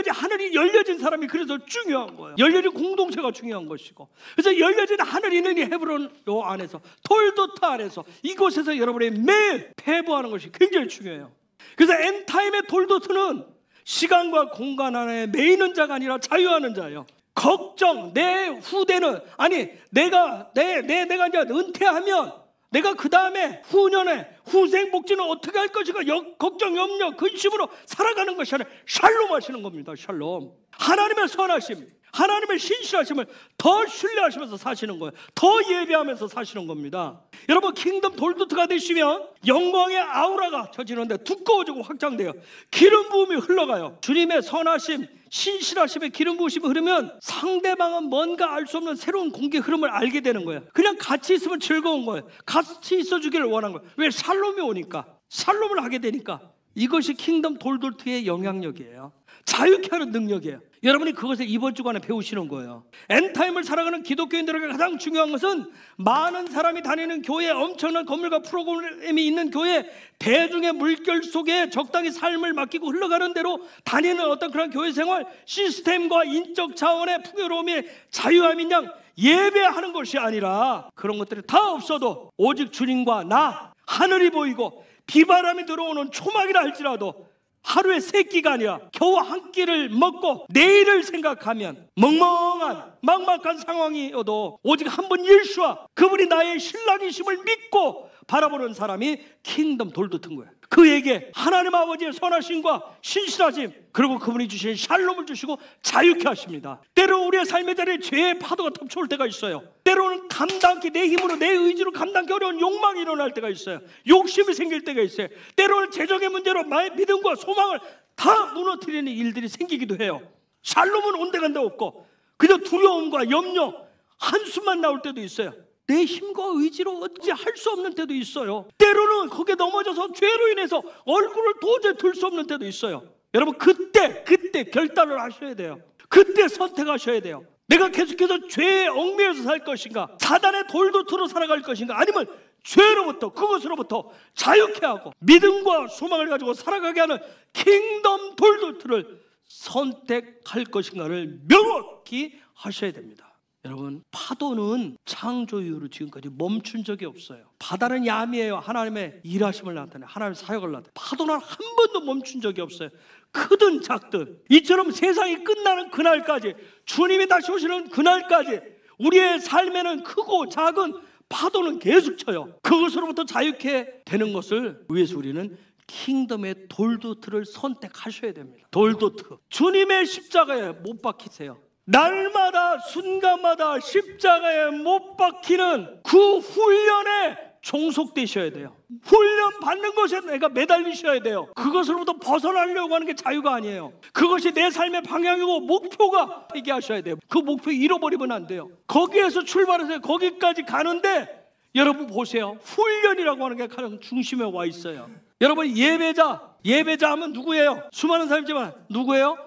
하늘이 열려진 사람이 그래서 중요한 거예요. 열려진 공동체가 중요한 것이고, 그래서 열려진 하늘이 있는 이 헤브론 요 안에서, 돌도트 안에서, 이곳에서 여러분이 매일 배부하는 것이 굉장히 중요해요. 그래서 엔타임의 돌도트는 시간과 공간 안에 매이는 자가 아니라 자유하는 자예요. 걱정, 내 후대는, 아니 내가 이제 은퇴하면 내가 그 다음에 후년에 후생 복지는 어떻게 할 것인가, 걱정, 염려, 근심으로 살아가는 것이 아니라 샬롬 하시는 겁니다. 샬롬. 하나님의 선하심, 하나님의 신실하심을 더 신뢰하시면서 사시는 거예요. 더 예배하면서 사시는 겁니다. 여러분, 킹덤 돌도트가 되시면 영광의 아우라가 젖히는데 두꺼워지고 확장돼요. 기름 부음이 흘러가요. 주님의 선하심, 신실하심의 기름 부으심이 흐르면 상대방은 뭔가 알 수 없는 새로운 공기 흐름을 알게 되는 거예요. 그냥 같이 있으면 즐거운 거예요. 같이 있어주기를 원하는 거예요. 왜? 샬롬이 오니까, 샬롬을 하게 되니까. 이것이 킹덤 돌도트의 영향력이에요. 자유케 하는 능력이에요. 여러분이 그것을 이번 주간에 배우시는 거예요. 엔타임을 살아가는 기독교인들에게 가장 중요한 것은 많은 사람이 다니는 교회, 엄청난 건물과 프로그램이 있는 교회, 대중의 물결 속에 적당히 삶을 맡기고 흘러가는 대로 다니는 어떤 그런 교회 생활, 시스템과 인적 차원의 풍요로움이 자유함인 양 예배하는 것이 아니라, 그런 것들이 다 없어도 오직 주님과 나, 하늘이 보이고 비바람이 들어오는 초막이라 할지라도 하루에 3끼가 아니라 겨우 한 끼를 먹고 내일을 생각하면 멍멍한 막막한 상황이어도 오직 한 분 예수와 그분이 나의 신랑이심을 믿고 바라보는 사람이 킹덤 돌도트인 거예요. 그에게 하나님 아버지의 선하심과 신실하심, 그리고 그분이 주신 샬롬을 주시고 자유케 하십니다. 때로 우리의 삶의 자리에 죄의 파도가 덮쳐올 때가 있어요. 때로는 감당기, 내 힘으로 내 의지로 감당하기 어려운 욕망이 일어날 때가 있어요. 욕심이 생길 때가 있어요. 때로는 재정의 문제로 나의 믿음과 소망을 다 무너뜨리는 일들이 생기기도 해요. 샬롬은 온데간데 없고 그저 두려움과 염려, 한숨만 나올 때도 있어요. 내 힘과 의지로 어찌 할 수 없는 때도 있어요. 때로는 거기에 넘어져서 죄로 인해서 얼굴을 도저히 들 수 없는 때도 있어요. 여러분, 그때 결단을 하셔야 돼요. 그때 선택하셔야 돼요. 내가 계속해서 죄에 얽매여서 살 것인가, 사단의 돌도트로 살아갈 것인가, 아니면 죄로부터, 그것으로부터 자유케 하고 믿음과 소망을 가지고 살아가게 하는 킹덤 돌도트를 선택할 것인가를 명확히 하셔야 됩니다. 여러분, 파도는 창조 이후로 지금까지 멈춘 적이 없어요. 바다는 야미예요. 하나님의 일하심을 나타내요. 하나님의 사역을 나타내요. 파도는 한 번도 멈춘 적이 없어요. 크든 작든, 이처럼 세상이 끝나는 그날까지, 주님이 다시 오시는 그날까지 우리의 삶에는 크고 작은 파도는 계속 쳐요. 그것으로부터 자유케 되는 것을 위해서 우리는 킹덤의 돌도트를 선택하셔야 됩니다. 돌도트, 주님의 십자가에 못 박히세요. 날마다 순간마다 십자가에 못 박히는 그 훈련에 종속되셔야 돼요. 훈련 받는 것에 내가 매달리셔야 돼요. 그것으로부터 벗어나려고 하는 게 자유가 아니에요. 그것이 내 삶의 방향이고 목표가 되게 하셔야 돼요. 그 목표 잃어버리면 안 돼요. 거기에서 출발해서 거기까지 가는데, 여러분 보세요. 훈련이라고 하는 게 가장 중심에 와 있어요. 여러분, 예배자 하면 누구예요? 수많은 사람이지만 누구예요?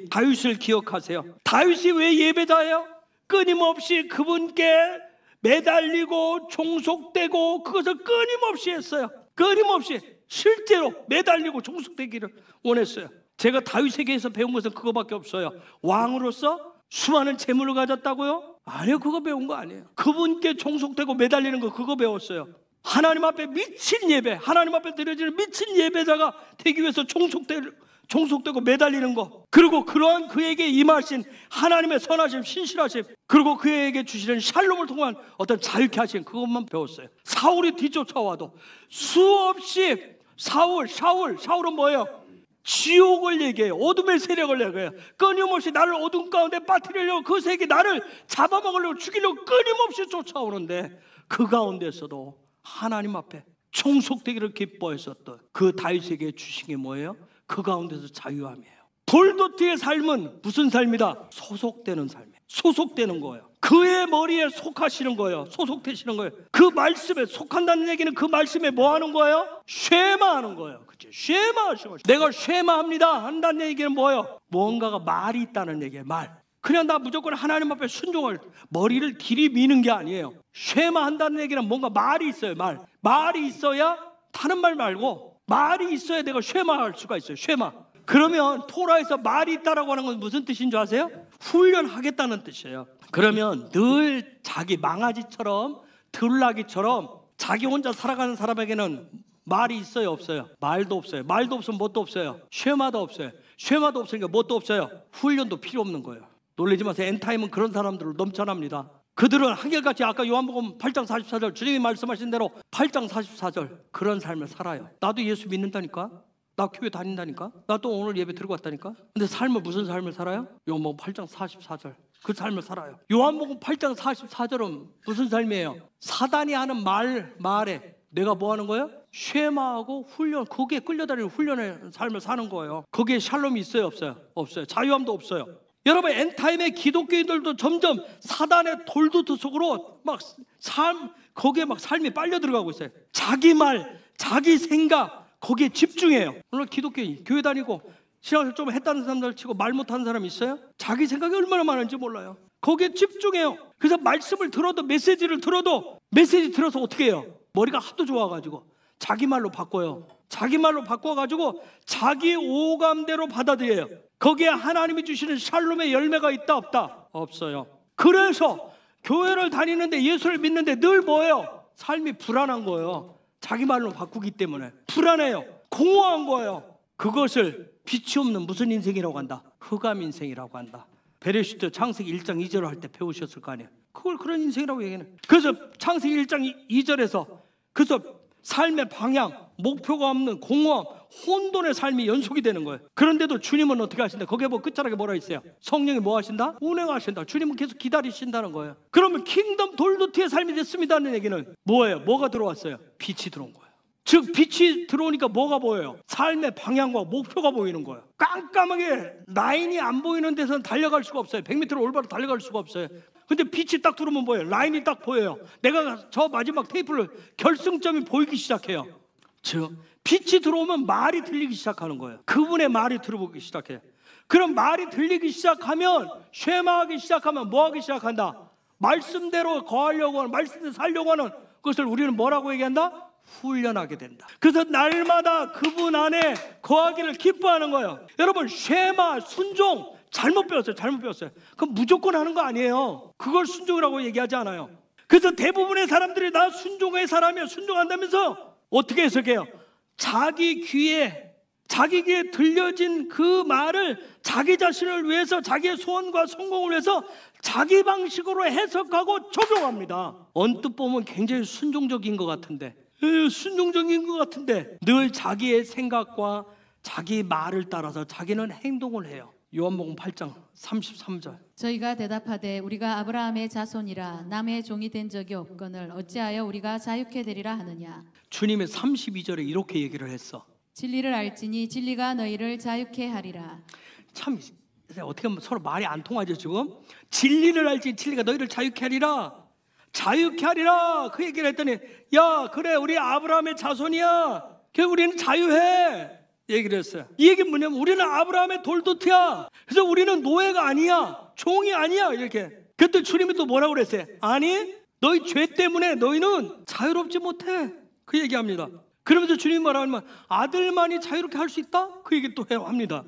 다윗을 기억하세요. 다윗이 왜 예배자예요? 끊임없이 그분께 매달리고 종속되고 그것을 끊임없이 했어요. 끊임없이 실제로 매달리고 종속되기를 원했어요. 제가 다윗에게서 배운 것은 그거밖에 없어요. 왕으로서 수많은 재물을 가졌다고요? 아니요, 그거 배운 거 아니에요. 그분께 종속되고 매달리는 거, 그거 배웠어요. 하나님 앞에 미친 예배, 하나님 앞에 드려지는 미친 예배자가 되기 위해서 종속되고 매달리는 거, 그리고 그러한 그에게 임하신 하나님의 선하심, 신실하심, 그리고 그에게 주시는 샬롬을 통한 어떤 자유케 하신 그것만 배웠어요. 사울이 뒤쫓아와도 수없이 사울은 뭐예요? 지옥을 얘기해요. 어둠의 세력을 얘기해요. 끊임없이 나를 어둠 가운데 빠뜨리려고, 그 세계 나를 잡아먹으려고, 죽이려고 끊임없이 쫓아오는데, 그 가운데서도 하나님 앞에 종속되기를 기뻐했었던 그 다윗에게 주신 게 뭐예요? 그 가운데서 자유함이에요. 돌도트의 삶은 무슨 삶이다? 소속되는 삶이에요. 소속되는 거예요. 그의 머리에 속하시는 거예요. 소속되시는 거예요. 그 말씀에 속한다는 얘기는 그 말씀에 뭐 하는 거예요? 쉐마하는 거예요. 그치? 쉐마하시는 거예요. 내가 쉐마합니다 한다는 얘기는 뭐예요? 뭔가가 말이 있다는 얘기예요. 말. 그냥 나 무조건 하나님 앞에 순종을, 머리를 길이 미는 게 아니에요. 쉐마한다는 얘기는 뭔가 말이 있어요. 말이 있어야, 다른 말 말고 말이 있어야 내가 쉐마할 수가 있어요. 쉐마. 그러면 토라에서 말이 있다라고 하는 건 무슨 뜻인 줄 아세요? 훈련하겠다는 뜻이에요. 그러면 늘 자기 망아지처럼 들락이처럼 자기 혼자 살아가는 사람에게는 말이 있어요, 없어요? 말도 없어요. 말도 없으면 뭣도 없어요. 쉐마도 없어요. 쉐마도 없으니까 뭣도 없어요. 훈련도 필요 없는 거예요. 놀라지 마세요. 엔타임은 그런 사람들로 넘쳐납니다. 그들은 한결같이 아까 요한복음 8장 44절 주님이 말씀하신 대로 8장 44절 그런 삶을 살아요. 나도 예수 믿는다니까. 나 교회 다닌다니까. 나 또 오늘 예배 들고 왔다니까. 근데 삶을 무슨 삶을 살아요? 요한복음 8장 44절 그 삶을 살아요. 요한복음 8장 44절은 무슨 삶이에요? 사단이 하는 말에 내가 뭐 하는 거예요? 쉐마하고 훈련, 거기에 끌려다니는 훈련의 삶을 사는 거예요. 거기에 샬롬이 있어요, 없어요? 없어요. 자유함도 없어요. 여러분, 엔타임의 기독교인들도 점점 사단의 돌두트 속으로 막 거기에 막 삶이 빨려 들어가고 있어요. 자기 말, 자기 생각 거기에 집중해요. 오늘 기독교인 교회 다니고 신앙을 좀 했다는 사람들 치고 말 못하는 사람 있어요? 자기 생각이 얼마나 많은지 몰라요. 거기에 집중해요. 그래서 말씀을 들어도 메시지를 들어도 메시지 들어서 어떻게 해요? 머리가 하도 좋아가지고 자기 말로 바꿔요. 자기 말로 바꿔가지고 자기 오감대로 받아들여요. 거기에 하나님이 주시는 샬롬의 열매가 있다 없다? 없어요. 그래서 교회를 다니는데 예수를 믿는데 늘 뭐예요? 삶이 불안한 거예요. 자기 말로 바꾸기 때문에 불안해요. 공허한 거예요. 그것을 빛이 없는 무슨 인생이라고 한다? 흑암 인생이라고 한다. 베레시트 창세기 1장 2절을 할 때 배우셨을 거 아니에요. 그걸 그런 인생이라고 얘기해요. 그래서 창세기 1장 2절에서 그래서 삶의 방향, 목표가 없는 공허함, 혼돈의 삶이 연속이 되는 거예요. 그런데도 주님은 어떻게 하신다? 거기에 뭐 끝자락에 뭐라 있어요? 성령이 뭐 하신다? 운행하신다. 주님은 계속 기다리신다는 거예요. 그러면 킹덤 돌도트의 삶이 됐습니다는 얘기는 뭐예요? 뭐가 들어왔어요? 빛이 들어온 거예요. 즉 빛이 들어오니까 뭐가 보여요? 삶의 방향과 목표가 보이는 거예요. 깜깜하게 라인이 안 보이는 데서는 달려갈 수가 없어요. 100m를 올바로 달려갈 수가 없어요. 근데 빛이 딱 들어오면 뭐예요? 라인이 딱 보여요. 내가 저 마지막 테이프를 결승점이 보이기 시작해요. 즉 빛이 들어오면 말이 들리기 시작하는 거예요. 그분의 말이 들어보기 시작해요. 그럼 말이 들리기 시작하면 쉐마하기 시작하면 뭐 하기 시작한다? 말씀대로 거하려고 하는, 말씀대로 살려고 하는 그것을 우리는 뭐라고 얘기한다? 훈련하게 된다. 그래서 날마다 그분 안에 거하기를 기뻐하는 거예요. 여러분, 쉐마, 순종 잘못 배웠어요. 잘못 배웠어요. 그럼 무조건 하는 거 아니에요. 그걸 순종이라고 얘기하지 않아요. 그래서 대부분의 사람들이 나 순종의 사람이야, 순종한다면서 어떻게 해석해요? 자기 귀에 들려진 그 말을 자기 자신을 위해서, 자기의 소원과 성공을 위해서 자기 방식으로 해석하고 적용합니다. 언뜻 보면 굉장히 순종적인 것 같은데 늘 자기의 생각과 자기 말을 따라서 자기는 행동을 해요. 요한복음 8장 33절 저희가 대답하되 우리가 아브라함의 자손이라 남의 종이 된 적이 없거늘 어찌하여 우리가 자유케 되리라 하느냐. 주님의 32절에 이렇게 얘기를 했어. 진리를 알지니 진리가 너희를 자유케 하리라. 참 어떻게 보면 서로 말이 안 통하죠. 지금 진리를 알지 진리가 너희를 자유케 하리라. 자유케 하리라 그 얘기를 했더니 야 그래 우리 아브라함의 자손이야. 결국 우리는 자유해 얘기를 했어요. 이 얘기는 뭐냐면 우리는 아브라함의 돌도트야. 그래서 우리는 노예가 아니야, 종이 아니야 이렇게. 그때 주님이 또 뭐라고 그랬어요? 아니 너희 죄 때문에 너희는 자유롭지 못해 그 얘기합니다. 그러면서 주님이 뭐라고 하면 아들만이 자유롭게 할 수 있다? 그 얘기 또 해요 합니다.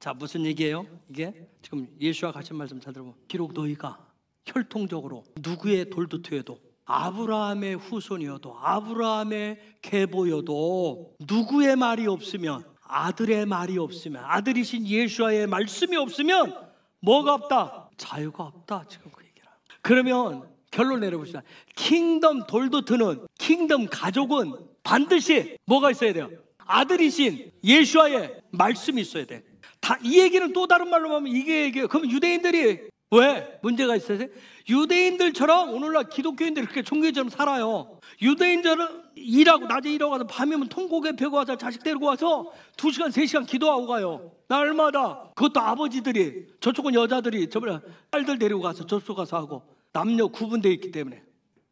자 무슨 얘기예요? 이게 지금 예수와 같이 말씀 잘 들어보면 비록 너희가 혈통적으로 누구의 돌도트여도 아브라함의 후손이어도 아브라함의 계보여도 누구의 말이 없으면 아들의 말이 없으면 아들이신 예수와의 말씀이 없으면 뭐가 없다? 자유가 없다. 지금 그 얘기를. 그러면 결론 내려봅시다. 킹덤 돌도트는 킹덤 가족은 반드시 뭐가 있어야 돼요? 아들이신 예수와의 말씀이 있어야 돼. 다 이 얘기는 또 다른 말로 하면 이게 얘기예요. 그럼 유대인들이 왜 문제가 있어요? 유대인들처럼 오늘날 기독교인들이 그렇게 종교처럼 살아요. 유대인들은 일하고 낮에 일하고 가서 밤이면 통곡에 펴고 와서 자식 데리고 와서 2시간 3시간 기도하고 가요. 날마다. 그것도 아버지들이, 저쪽은 여자들이 저번에 딸들 데리고 가서 저쪽 가서 하고 남녀 구분되어 있기 때문에.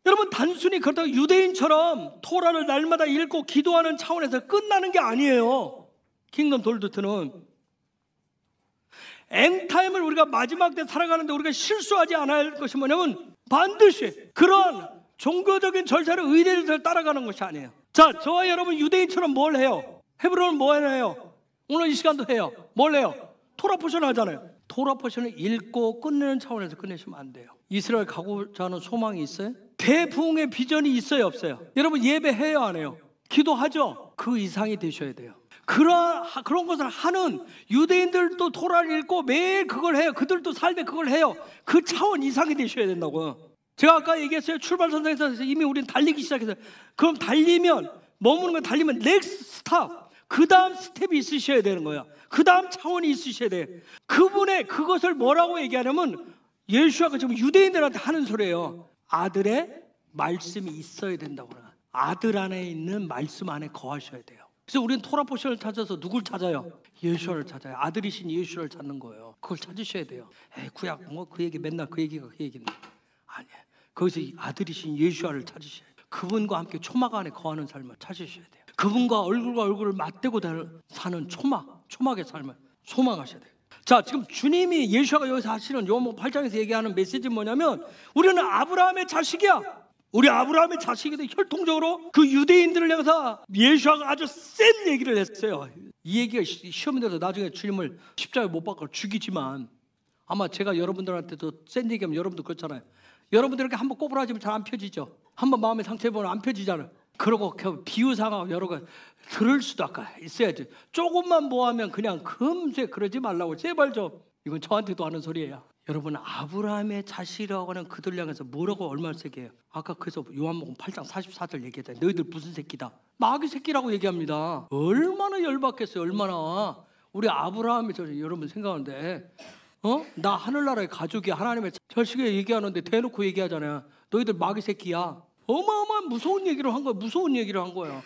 여러분 단순히 그렇다고 유대인처럼 토라를 날마다 읽고 기도하는 차원에서 끝나는 게 아니에요. 킹덤 돌도트는 엔타임을 우리가 마지막 때 살아가는데 우리가 실수하지 않아야 할 것이 뭐냐면 반드시 그런 종교적인 절차를 의례를 따라가는 것이 아니에요. 자, 저와 여러분 유대인처럼 뭘 해요? 헤브론은 뭐 해요? 오늘 이 시간도 해요. 뭘 해요? 토라 포션 하잖아요. 토라 포션을 읽고 끝내는 차원에서 끝내시면 안 돼요. 이스라엘 가고자 하는 소망이 있어요? 대부흥의 비전이 있어요, 없어요? 여러분 예배해요, 안 해요? 기도하죠? 그 이상이 되셔야 돼요. 그런 것을 하는 유대인들도 토라를 읽고 매일 그걸 해요. 그들도 삶에 그걸 해요. 그 차원 이상이 되셔야 된다고요. 제가 아까 얘기했어요. 출발선상에서 이미 우리는 달리기 시작했어요. 그럼 달리면 머무는 건 달리면 넥스트 스탑, 그 다음 스텝이 있으셔야 되는 거예요. 그 다음 차원이 있으셔야 돼요. 그분의 그것을 뭐라고 얘기하냐면 예수아가 지금 유대인들한테 하는 소리예요. 아들의 말씀이 있어야 된다고. 아들 안에 있는 말씀 안에 거하셔야 돼요. 그래서 우리는 토라 포션을 찾아서 누굴 찾아요? 예수를 찾아요. 아들이신 예수를 찾는 거예요. 그걸 찾으셔야 돼요. 구약 뭐 그 얘기 맨날 그 얘기가 그 얘기인데 아니에요. 거기서 아들이신 예수를 찾으셔야 돼요. 그분과 함께 초막 안에 거하는 삶을 찾으셔야 돼요. 그분과 얼굴과 얼굴을 맞대고 사는 초막의 삶을 소망하셔야 돼요. 자, 지금 주님이 예수가 여기서 하시는 요한복음 8장에서 얘기하는 메시지는 뭐냐면 우리는 아브라함의 자식이야. 우리 아브라함의 자식인데 혈통적으로 그 유대인들을 향해서 예수가 아주 센 얘기를 했어요. 이 얘기가 시험에 들어서 나중에 주님을 십자가에 못 박아 죽이지만 아마 제가 여러분들한테도 센 얘기하면 여러분도 그렇잖아요. 여러분들 이렇게 한번 꼬부라지면 잘 안 펴지죠. 한번 마음의 상처 입으면 안 펴지잖아요. 그러고 비유상하고 여러 가지 들을 수도 아까 있어야지. 조금만 뭐하면 그냥 금세 그러지 말라고 제발 좀. 이건 저한테도 하는 소리예요. 여러분 아브라함의 자식이라고 하는 그들 향해서 뭐라고 얼마나 세게 해요. 아까 그래서 요한복음 8장 44절 얘기했잖아요. 너희들 무슨 새끼다. 마귀 새끼라고 얘기합니다. 얼마나 열받겠어요. 얼마나. 우리 아브라함이 여러분 생각하는데 나 하늘나라의 가족이 하나님의 자식에 얘기하는데 대놓고 얘기하잖아요. 너희들 마귀 새끼야. 어마어마한 무서운 얘기를 한 거야. 무서운 얘기를 한 거야.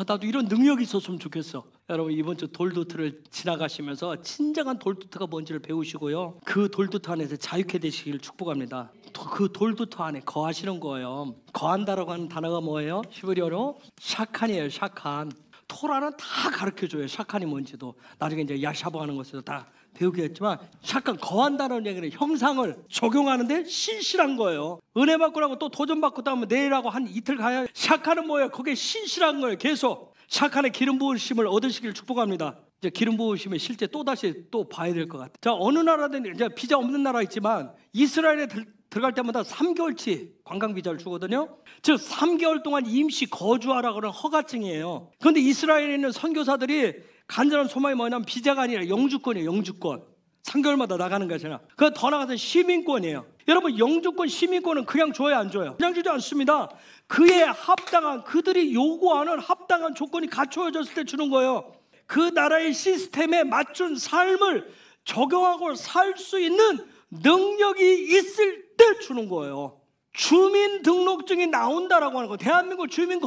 나도 이런 능력이 있었으면 좋겠어. 여러분 이번 주 돌두트를 지나가시면서 진정한 돌두트가 뭔지를 배우시고요. 그 돌두트 안에서 자유케 되시기를 축복합니다. 그 돌두트 안에 거하시는 거예요. 거한다라고 하는 단어가 뭐예요? 히브리어로 샤칸이에요. 샤칸. 토라는 다 가르쳐줘요. 샤칸이 뭔지도. 나중에 이제 야샤브 하는 것에서 다 배우게 했지만 샤칸 거한다는 얘기는 형상을 적용하는데 신실한 거예요. 은혜 받고라고 또 도전 받고 하면 내일하고 한 이틀 가야. 샤칸은 뭐예요? 그게 신실한 거예요. 계속 샤칸의 기름 부으심을 얻으시길 축복합니다. 이제 기름 부으심에 실제 또 다시 또 봐야 될 것 같아요. 자, 어느 나라든 이제 비자 없는 나라 있지만 이스라엘에 들어갈 때마다 3개월치 관광 비자를 주거든요. 즉 3개월 동안 임시 거주하라고 하는 허가증이에요. 그런데 이스라엘에 있는 선교사들이 간절한 소망이 뭐냐면 비자가 아니라 영주권이에요. 영주권. 3개월마다 나가는 거잖아. 그거 더 나가서 시민권이에요. 여러분 영주권 시민권은 그냥 줘요, 안 줘요? 그냥 주지 않습니다. 그에 합당한 그들이 요구하는 합당한 조건이 갖춰졌을 때 주는 거예요. 그 나라의 시스템에 맞춘 삶을 적용하고 살 수 있는 능력이 있을 때 주는 거예요. 주민등록증이 나온다라고 하는 거, 대한민국 주민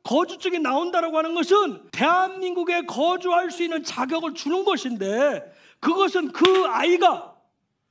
거주증이 나온다라고 하는 것은 대한민국에 거주할 수 있는 자격을 주는 것인데 그것은 그 아이가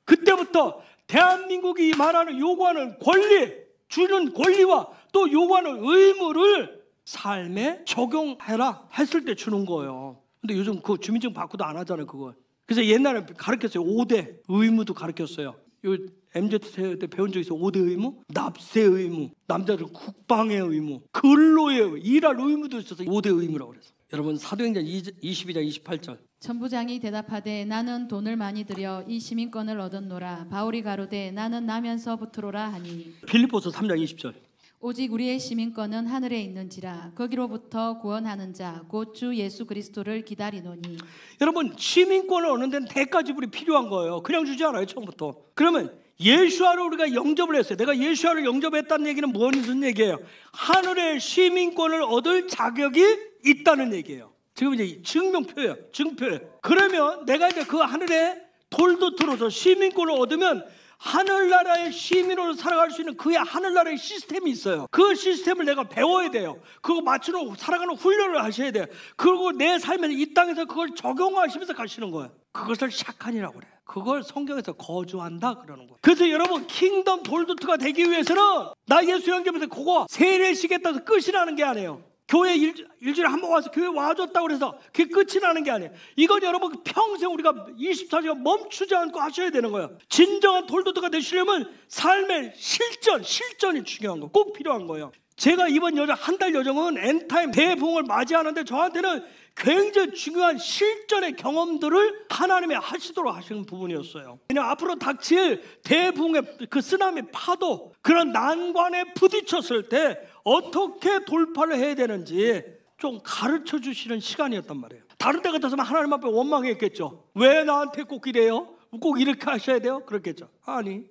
그때부터 대한민국이 말하는 요구하는 권리, 주는 권리와 또 요구하는 의무를 삶에 적용해라 했을 때 주는 거예요. 근데 요즘 그 주민증 받고도 안 하잖아요, 그걸. 그래서 옛날에 가르쳤어요. 5대 의무도 가르쳤어요. 요 MZ세대 배운 적 있어요. 5대 의무? 납세 의무, 남자들 국방의 의무, 근로의 의무, 일할 의무도 있어서 5대 의무라고 그랬어요. 여러분 사도행전 22장 28절. 천부장이 대답하되 나는 돈을 많이 들여 이 시민권을 얻었노라. 바울이 가로되 나는 나면서 붙으로라 하니. 빌립보서 3장 20절. 오직 우리의 시민권은 하늘에 있는지라 거기로부터 구원하는 자 곧 주 예수 그리스도를 기다리노니. 여러분 시민권을 얻는 데는 대가 지불이 필요한 거예요. 그냥 주지 않아요, 처음부터. 그러면 예수아를 우리가 영접을 했어요. 내가 예수아를 영접했다는 얘기는 무슨 얘기예요? 하늘의 시민권을 얻을 자격이 있다는 얘기예요. 지금 이제 증명표예요. 증표예요. 그러면 내가 이제 그 하늘의 돌도트로서 시민권을 얻으면 하늘나라의 시민으로 살아갈 수 있는 그의 하늘나라의 시스템이 있어요. 그 시스템을 내가 배워야 돼요. 그거 맞추는 살아가는 훈련을 하셔야 돼요. 그리고 내 삶에서 이 땅에서 그걸 적용하시면서 가시는 거예요. 그것을 샤칸이라고 그래요. 그걸 성경에서 거주한다 그러는 거예요. 그래서 여러분 킹덤 돌도트가 되기 위해서는 나 예수 영접해서 그거 세례시겠다고 끝이 나는 게 아니에요. 교회 일주일에 한 번 와서 교회 와줬다고 해서 그게 끝이 나는 게 아니에요. 이건 여러분 평생 우리가 24시간 멈추지 않고 하셔야 되는 거예요. 진정한 돌도트가 되시려면 삶의 실전이 중요한 거예요. 꼭 필요한 거예요. 제가 이번 한 달 여정은 엔타임 대부흥을 맞이하는데 저한테는 굉장히 중요한 실전의 경험들을 하나님이 하시도록 하시는 부분이었어요. 그냥 앞으로 닥칠 대부흥의 그 쓰나미 파도, 그런 난관에 부딪혔을 때 어떻게 돌파를 해야 되는지 좀 가르쳐 주시는 시간이었단 말이에요. 다른 데 같았으면 하나님 앞에 원망했겠죠. 왜 나한테 꼭 이래요? 꼭 이렇게 하셔야 돼요? 그렇겠죠. 아니,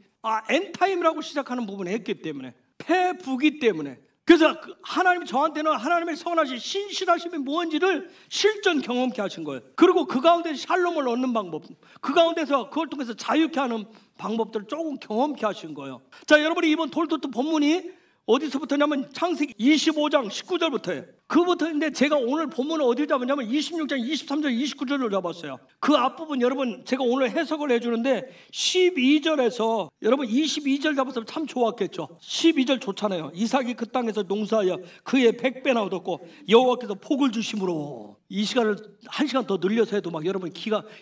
엔타임이라고 시작하는 부분을 했기 때문에, 패부기 때문에. 그래서 하나님이 저한테는 하나님의 선하신 신실하심이 무엇인지를 실전 경험케 하신 거예요. 그리고 그 가운데 샬롬을 얻는 방법, 그 가운데서 그걸 통해서 자유케 하는 방법들을 조금 경험케 하신 거예요. 자, 여러분이 이번 돌토트 본문이 어디서부터냐면 창세기 25장 19절부터예요. 그부터인데 제가 오늘 본문을 어디 잡았냐면 26장 23절 29절로 잡았어요. 그 앞부분 여러분 제가 오늘 해석을 해주는데 12절에서 여러분 22절 잡았으면 참 좋았겠죠. 12절 좋잖아요. 이삭이 그 땅에서 농사하여 그의 100배나 얻었고 여호와께서 복을 주심으로. 이 시간을 1시간 더 늘려서 해도 막 여러분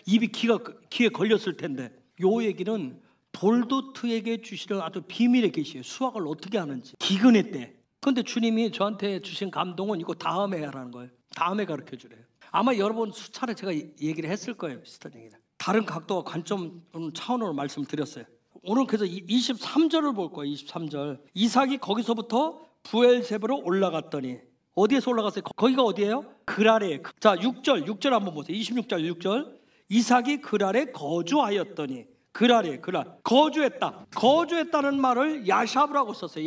입이 귀에 걸렸을 텐데, 요 얘기는 돌도트에게 주시는 아주 비밀의 계시예요. 수확을 어떻게 하는지 기근의 때. 그런데 주님이 저한테 주신 감동은 이거 다음에 하라는 거예요. 다음에 가르쳐 주래요. 아마 여러 번 수차례 제가 얘기를 했을 거예요. 비슷한 얘기를. 다른 각도와 관점 차원으로 말씀드렸어요. 오늘 그래서 23절을 볼 거예요. 23절. 이삭이 거기서부터 부엘세바로 올라갔더니, 어디에서 올라갔어요? 거기가 어디예요? 그랄에. 자, 6절 한번 보세요. 26절 6절. 이삭이 그랄에 거주하였더니. 그랄이에요. 그랄. 거주했다는 말을 야샤브라고 썼어요.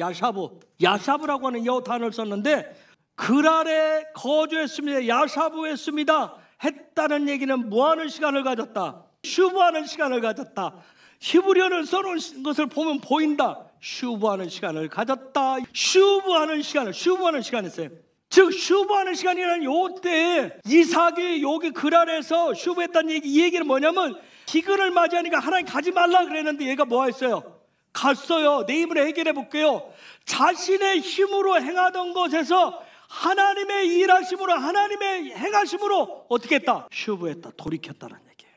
야샤브라고 하는 이 단어를 썼는데, 그랄에 거주했습니다, 야샤브했습니다 했다는 얘기는 뭐하는 시간을 가졌다? 슈브하는 시간을 가졌다. 히브리어를 써놓은 것을 보면 보인다. 슈브하는 시간을 가졌다. 슈브하는 시간 했어요. 즉 슈브하는 시간이라는 요때에 이삭이 여기 그랄에서 슈브했다는 이 얘기는 뭐냐면, 기근을 맞이하니까 하나님 가지 말라 그랬는데 얘가 뭐 했어요? 갔어요. 내 힘으로 해결해 볼게요. 자신의 힘으로 행하던 것에서 하나님의 일하심으로, 하나님의 행하심으로 어떻게 했다? 슈브했다. 돌이켰다는 얘기예요.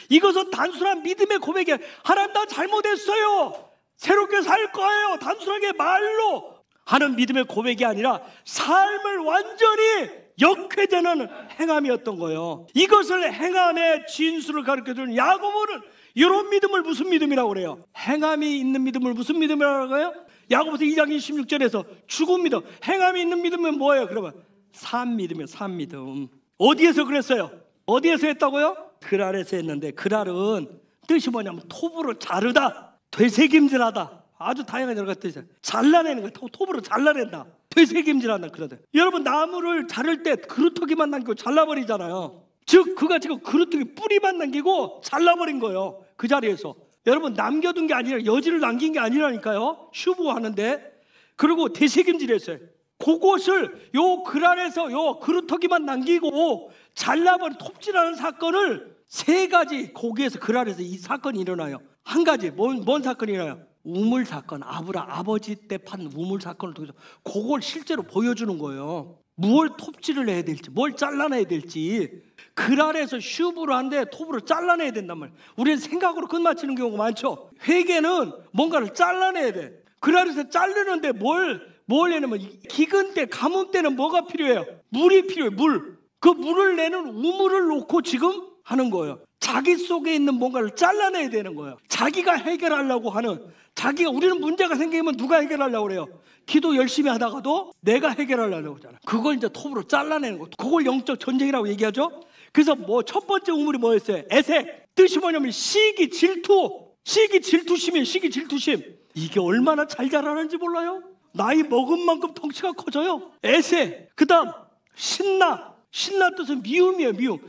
이것은 단순한 믿음의 고백이에요. 하나님, 나 잘못했어요. 새롭게 살 거예요. 단순하게 말로 하는 믿음의 고백이 아니라 삶을 완전히 역회되는 행함이었던 거예요. 이것을 행함의 진수를 가르쳐주는 야고보는 이런 믿음을 무슨 믿음이라고 그래요? 행함이 있는 믿음을 무슨 믿음이라고 해요? 야고보서 2장 26절에서 죽은 믿음, 행함이 있는 믿음은 뭐예요? 그러면 산 믿음이에요. 산 믿음. 어디에서 그랬어요? 어디에서 했다고요? 그랄에서 했는데, 그랄은 뜻이 뭐냐면 톱으로 자르다, 되새김질하다. 아주 다양한 여러 가지 뜻이에요. 잘라내는 거예요. 톱으로 잘라낸다, 되새김질한다. 그러다 여러분 나무를 자를 때 그루터기만 남기고 잘라버리잖아요. 즉 그가 지금 그루터기 뿌리만 남기고 잘라버린 거예요. 그 자리에서 여러분 남겨둔 게 아니라, 여지를 남긴 게 아니라니까요. 슈브하는데. 그리고 되새김질했어요. 그것을 요 그랄에서 요 그루터기만 남기고 잘라버린 톱질하는 사건을 3가지 거기에서 그랄에서 이 사건이 일어나요. 한 가지 뭔 사건이 일어나요? 우물 사건. 아버지 때 판 우물 사건을 통해서 그걸 실제로 보여주는 거예요. 뭘 톱질을 해야 될지, 뭘 잘라내야 될지. 그랄에서 슈브로 한데 톱으로 잘라내야 된단 말이에요. 우리는 생각으로 끝마치는 경우가 많죠. 회개는 뭔가를 잘라내야 돼. 그랄에서 자르는데 뭘 내냐면, 기근 때, 가뭄 때는 뭐가 필요해요? 물이 필요해요. 그 물을 내는 우물을 놓고 지금 하는 거예요. 자기 속에 있는 뭔가를 잘라내야 되는 거예요. 자기가 해결하려고 하는, 우리는 문제가 생기면 누가 해결하려고 그래요? 기도 열심히 하다가도 내가 해결하려고 하잖아. 그걸 이제 톱으로 잘라내는 거. 그걸 영적 전쟁이라고 얘기하죠. 그래서 첫 번째 우물이 뭐였어요? 에색. 뜻이 뭐냐면 시기, 질투심이에요. 시기, 질투심. 이게 얼마나 잘 자라는지 몰라요? 나이 먹은 만큼 덩치가 커져요. 에색. 그 다음 신나 뜻은 미움이에요. 미움.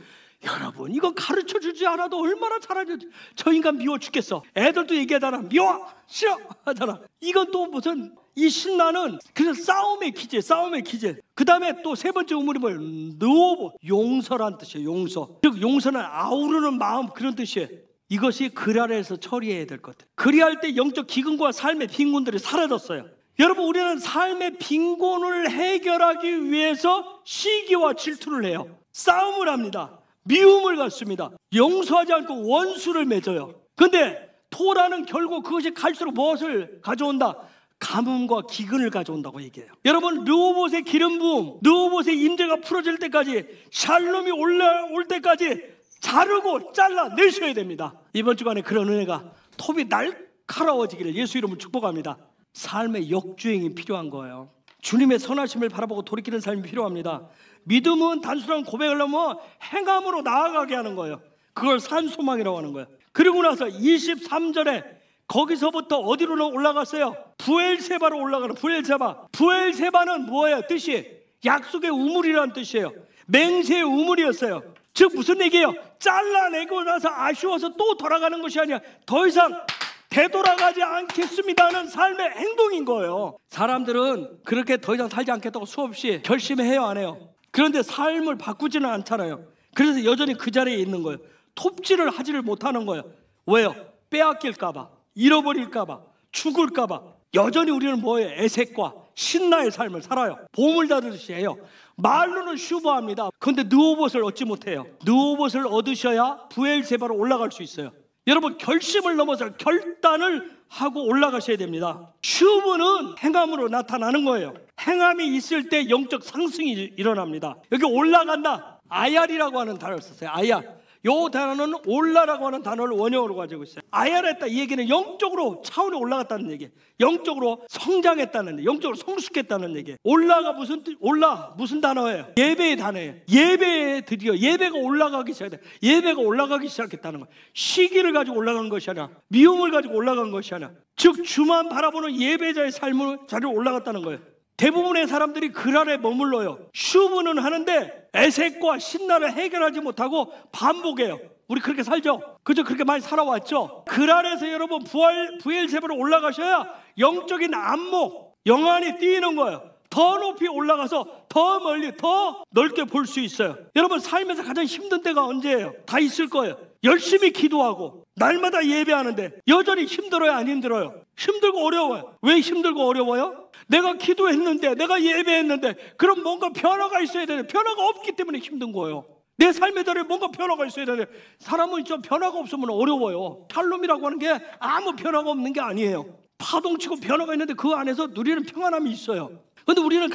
여러분 이거 가르쳐 주지 않아도 얼마나 잘하는지. 저 인간 미워 죽겠어. 애들도 얘기하잖아. 미워, 싫어 하잖아. 이건 또 무슨, 이 신나는 그냥 싸움의 기제. 그 다음에 또 3번째 우물이 뭐예요? 느오보. 용서란 뜻이에요. 용서. 즉 용서는 아우르는 마음, 그런 뜻이에요. 이것이 그랄에서 처리해야 될 것 같아요. 그리할 때 영적 기근과 삶의 빈곤들이 사라졌어요. 여러분 우리는 삶의 빈곤을 해결하기 위해서 시기와 질투를 해요. 싸움을 합니다. 미움을 갖습니다. 용서하지 않고 원수를 맺어요. 그런데 토라는 결국 그것이 갈수록 무엇을 가져온다? 가뭄과 기근을 가져온다고 얘기해요. 여러분, 르호봇의 기름 부음, 르호봇의 임재가 풀어질 때까지, 샬롬이 올라올 때까지 자르고 잘라내셔야 됩니다. 이번 주간에 그런 은혜가 톱이 날카로워지기를 예수 이름으로 축복합니다. 삶의 역주행이 필요한 거예요. 주님의 선하심을 바라보고 돌이키는 삶이 필요합니다. 믿음은 단순한 고백을 넘어 행함으로 나아가게 하는 거예요. 그걸 산소망이라고 하는 거예요. 그리고 나서 23절에 거기서부터 어디로 올라갔어요? 부엘세바로 올라가는 부엘세바. 부엘세바는 뭐예요? 뜻이 약속의 우물이라는 뜻이에요. 맹세의 우물이었어요. 즉 무슨 얘기예요? 잘라내고 나서 아쉬워서 또 돌아가는 것이 아니라 더 이상 되돌아가지 않겠습니다는 삶의 행동인 거예요. 사람들은 그렇게 더 이상 살지 않겠다고 수없이 결심해요, 안 해요? 그런데 삶을 바꾸지는 않잖아요. 그래서 여전히 그 자리에 있는 거예요. 톱질을 하지를 못하는 거예요. 왜요? 빼앗길까 봐, 잃어버릴까 봐, 죽을까 봐. 여전히 우리는 뭐예요? 애색과 신나의 삶을 살아요. 보물 다듯이 해요. 말로는 슈버합니다. 그런데 르호봇을 얻지 못해요. 르호봇을 얻으셔야 부엘세바로 올라갈 수 있어요. 여러분, 결심을 넘어서 결단을 하고 올라가셔야 됩니다. 슈브는 행함으로 나타나는 거예요. 행함이 있을 때 영적 상승이 일어납니다. 여기 올라간다, 아얄이라고 하는 단어를 썼어요. 아얄. 요 단어는 올라라고 하는 단어를 원형으로 가지고 있어요. 아얄했다, 이 얘기는 영적으로 차원이 올라갔다는 얘기예요. 영적으로 성장했다는 얘기예요. 영적으로 성숙했다는 얘기예요. 올라가 무슨 단어예요? 예배의 단어예요. 예배에 드디어 예배가 올라가기 시작해요. 예배가 올라가기 시작했다는 거예요. 시기를 가지고 올라간 것이 아니라, 미움을 가지고 올라간 것이 아니라, 즉 주만 바라보는 예배자의 삶을 자리로 올라갔다는 거예요. 대부분의 사람들이 그 아래 머물러요. 슈브는 하는데 애색과 신나를 해결하지 못하고 반복해요. 우리 그렇게 살죠? 그죠? 그렇게 많이 살아왔죠? 그 아래에서 여러분 부엘세바로 올라가셔야 영적인 안목, 영안이 띄는 거예요. 더 높이 올라가서 더 멀리, 더 넓게 볼 수 있어요. 여러분, 삶에서 가장 힘든 때가 언제예요? 다 있을 거예요. 열심히 기도하고 날마다 예배하는데 여전히 힘들어요, 안 힘들어요? 힘들고 어려워요. 왜 힘들고 어려워요? 내가 기도했는데, 내가 예배했는데, 그럼 뭔가 변화가 있어야 되는데 변화가 없기 때문에 힘든 거예요. 내 삶에 대해 뭔가 변화가 있어야 되는데, 사람은 좀 변화가 없으면 어려워요. 샬롬이라고 하는 게 아무 변화가 없는 게 아니에요. 파동치고 변화가 있는데 그 안에서 누리는 평안함이 있어요. 그런데 우리는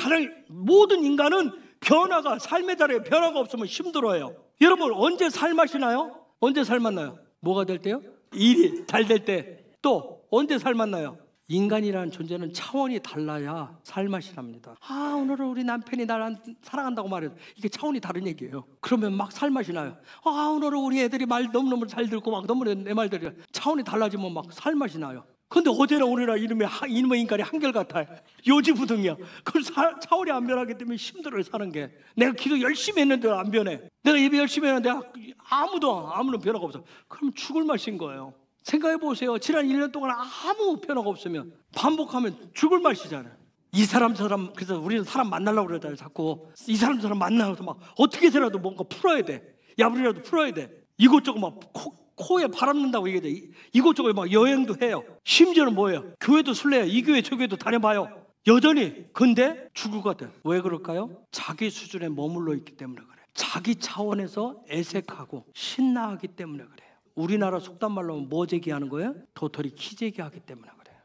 모든 인간은 변화가, 삶의 자리에 변화가 없으면 힘들어요. 여러분, 언제 살맛이나요? 언제 살맛나요? 뭐가 될 때요? 일이 잘 될 때. 또 언제 살맛나요? 인간이라는 존재는 차원이 달라야 살맛이 납니다. 오늘은 우리 남편이 나를 사랑한다고 말해도 이게 차원이 다른 얘기예요. 그러면 막 살맛이 나요. 오늘은 우리 애들이 말 너무너무 잘 듣고 막 너무 내 말들이 차원이 달라지면 막 살맛이 나요. 근데 어제나 오늘나 이놈의 인간이 한결같아요. 요지부동이야. 그럼 차원이 안 변하기 때문에 힘들어요, 사는 게. 내가 기도 열심히 했는데 안 변해. 내가 예배 열심히 했는데 아무런 변화가 없어. 그럼 죽을 맛인 거예요. 생각해 보세요. 지난 1년 동안 아무 변화가 없으면, 반복하면 죽을 맛이잖아요. 이 사람 그래서 우리는 사람 만나려고 그러잖아요. 자꾸 이 사람 만나서 막 어떻게 해서라도 뭔가 풀어야 돼. 야부리라도 풀어야 돼. 이것저것 막 코에 바람 는다고 얘기해. 이것저것 막 여행도 해요. 심지어는 뭐예요? 교회도 술래요. 이 교회 저 교회도 다녀봐요. 여전히. 근데 죽을 것 같아요. 왜 그럴까요? 자기 수준에 머물러 있기 때문에 그래요. 자기 차원에서 애색하고 신나하기 때문에 그래요. 우리나라 속단 말로 하면 뭐 제기하는 거예요? 도토리 키재기하기 때문에 그래요.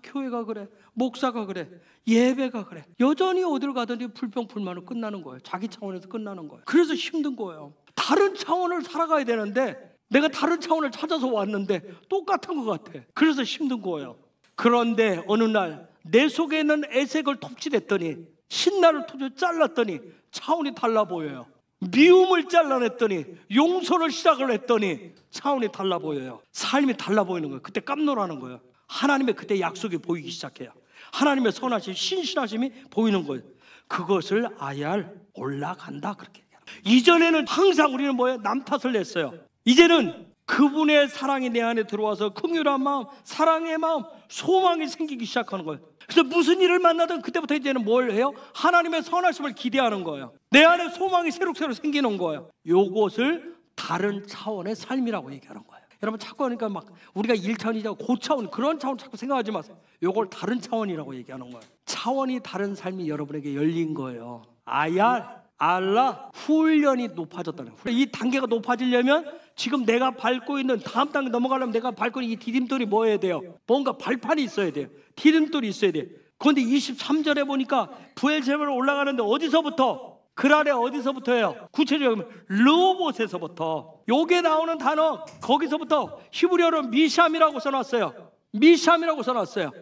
교회가 그래, 목사가 그래, 예배가 그래. 여전히 어디로 가든지 불평불만은 끝나는 거예요. 자기 차원에서 끝나는 거예요. 그래서 힘든 거예요. 다른 차원을 살아가야 되는데 내가 다른 차원을 찾아서 왔는데 똑같은 것 같아. 그래서 힘든 거예요. 그런데 어느 날 내 속에 있는 애색을 톱질했더니, 신나를 잘랐더니 차원이 달라 보여요. 미움을 잘라냈더니, 용서를 시작을 했더니 차원이 달라 보여요. 삶이 달라 보이는 거예요. 그때 깜놀하는 거예요. 하나님의 그때 약속이 보이기 시작해요. 하나님의 선하심, 신실하심이 보이는 거예요. 그것을 아얄 올라간다, 그렇게 얘기해요. 이전에는 항상 우리는 뭐예요? 남 탓을 냈어요. 이제는 그분의 사랑이 내 안에 들어와서 긍휼한 마음, 사랑의 마음, 소망이 생기기 시작하는 거예요. 그래서 무슨 일을 만나든 그때부터 이제는 뭘 해요? 하나님의 선하심을 기대하는 거예요. 내 안에 소망이 새록새록 생기는 거예요. 요것을 다른 차원의 삶이라고 얘기하는 거예요. 여러분, 자꾸 하니까 막 우리가 1차원이자 고차원, 그런 차원 자꾸 생각하지 마세요. 요걸 다른 차원이라고 얘기하는 거예요. 차원이 다른 삶이 여러분에게 열린 거예요. 아얄, 알라 훈련이 높아졌다는 거예요. 이 단계가 높아지려면 지금 내가 밟고 있는 다음 단계 넘어가려면 내가 밟고 있는 이 디딤돌이 뭐여야 돼요? 뭔가 발판이 있어야 돼요. 디딤돌이 있어야 돼요. 그런데 23절에 보니까 부엘세바로 올라가는데 어디서부터? 그랄에 어디서부터예요? 구체적으로 르호봇에서부터. 요게 나오는 단어 거기서부터 히브리어로 미샴이라고 써놨어요. 미샴이라고 써놨어요.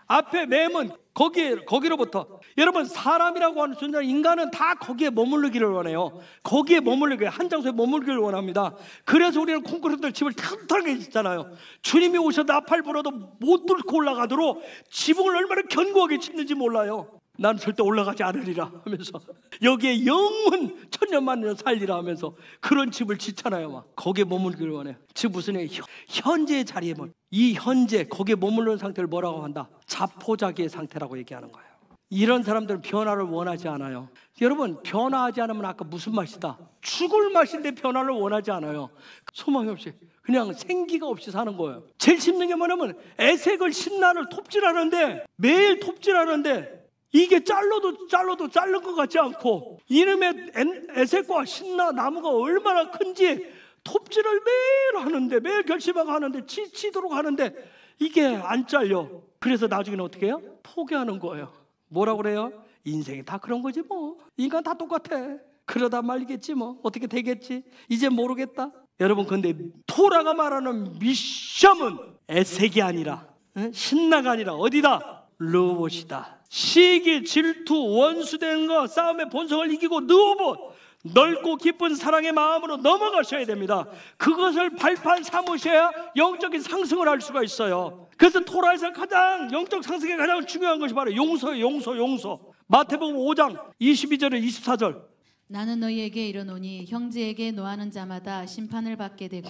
앞에 맴은 거기로부터. 여러분 사람이라고 하는 존재는 인간은 다 거기에 머무르기를 원해요. 거기에 머무르기, 한 장소에 머무르기를 원합니다. 그래서 우리는 콘크리트 집을 튼튼하게 짓잖아요. 주님이 오셔서 나팔 불어도 못 뚫고 올라가도록 지붕을 얼마나 견고하게 짓는지 몰라요. 나는 절대 올라가지 않으리라 하면서 여기에 영원 천년만년 살리라 하면서 그런 집을 짓잖아요. 막 거기에 머물기를 원해요. 즉 무슨 얘기? 현재의 자리에 이 현재 거기에 머무르는 상태를 뭐라고 한다? 자포자기의 상태라고 얘기하는 거예요. 이런 사람들은 변화를 원하지 않아요. 여러분 변화하지 않으면 아까 무슨 맛이다? 죽을 맛인데 변화를 원하지 않아요. 소망이 없이 그냥 생기가 없이 사는 거예요. 제일 힘든 게 뭐냐면 에색을 신나를 톱질하는데 매일 톱질하는데 이게 잘라도 자른 것 같지 않고 이놈의 에색과 신나 나무가 얼마나 큰지 톱질을 매일 하는데 매일 결심하고 하는데 지치도록 하는데 이게 안 잘려. 그래서 나중에는 어떻게 해요? 포기하는 거예요. 뭐라고 그래요? 인생이 다 그런 거지 뭐. 인간 다 똑같아. 그러다 말겠지 뭐. 어떻게 되겠지? 이제 모르겠다. 여러분 근데 토라가 말하는 미샴은 에색이 아니라 신나가 아니라 어디다? 르호봇이다. 시기, 질투, 원수된 거, 싸움의 본성을 이기고 르호봇, 넓고 깊은 사랑의 마음으로 넘어가셔야 됩니다. 그것을 발판 삼으셔야 영적인 상승을 할 수가 있어요. 그래서 토라에서 가장 영적 상승에 가장 중요한 것이 바로 용서예요. 용서. 마태복음 5장 22절에 24절. 나는 너희에게 이르노니 형제에게 노하는 자마다 심판을 받게 되고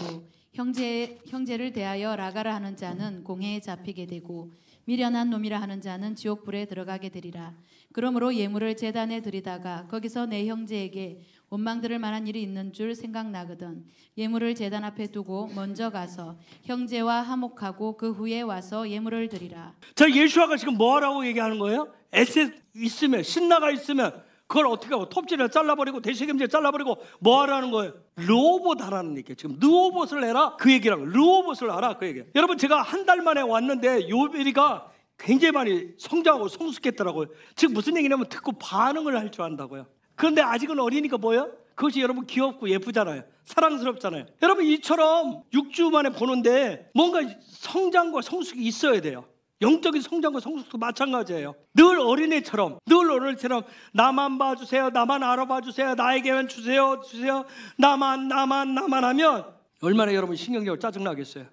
형제를 대하여 라가라 하는 자는 공회에 잡히게 되고 미련한 놈이라 하는 자는 지옥불에 들어가게 되리라. 그러므로 예물을 제단에 드리다가 거기서 내 형제에게 원망들을 만한 일이 있는 줄 생각나거든 예물을 제단 앞에 두고 먼저 가서 형제와 화목하고 그 후에 와서 예물을 드리라. 자, 예수아가 지금 뭐라고 얘기하는 거예요? 에셋 있으면, 신나가 있으면 그걸 어떻게 하고 톱질을 잘라버리고 대식임질 잘라버리고 뭐 하라는 거예요? 르호봇 하라는 얘기예요. 지금 르호봇을 해라 그 얘기라고. 르호봇을 하라 그 얘기예요. 여러분 제가 한 달 만에 왔는데 요베리가 굉장히 많이 성장하고 성숙했더라고요. 지금 무슨 얘기냐면 듣고 반응을 할 줄 안다고요. 그런데 아직은 어리니까 뭐예요? 그것이 여러분 귀엽고 예쁘잖아요. 사랑스럽잖아요. 여러분 이처럼 6주 만에 보는데 뭔가 성장과 성숙이 있어야 돼요. 영적인 성장과 성숙도 마찬가지예요. 늘 어린애처럼 나만 봐주세요. 나만 알아봐주세요. 나에게만 주세요. 나만 하면 얼마나 여러분 신경적으로 짜증나겠어요.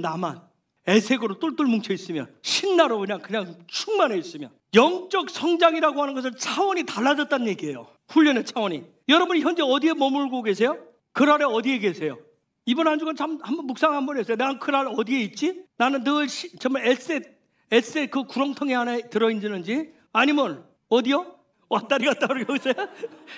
나만 애색으로 똘똘 뭉쳐있으면 신나로 그냥 충만해 있으면 영적 성장이라고 하는 것은 차원이 달라졌다는 얘기예요. 훈련의 차원이. 여러분이 현재 어디에 머물고 계세요? 그날에 어디에 계세요? 이번 한 주간 참 한번 묵상 한번 했어요. 난 그날 어디에 있지? 나는 늘 정말 에셋 그 구렁텅이 안에 들어있는지 아니면 어디요? 왔다리 갔다리 여기서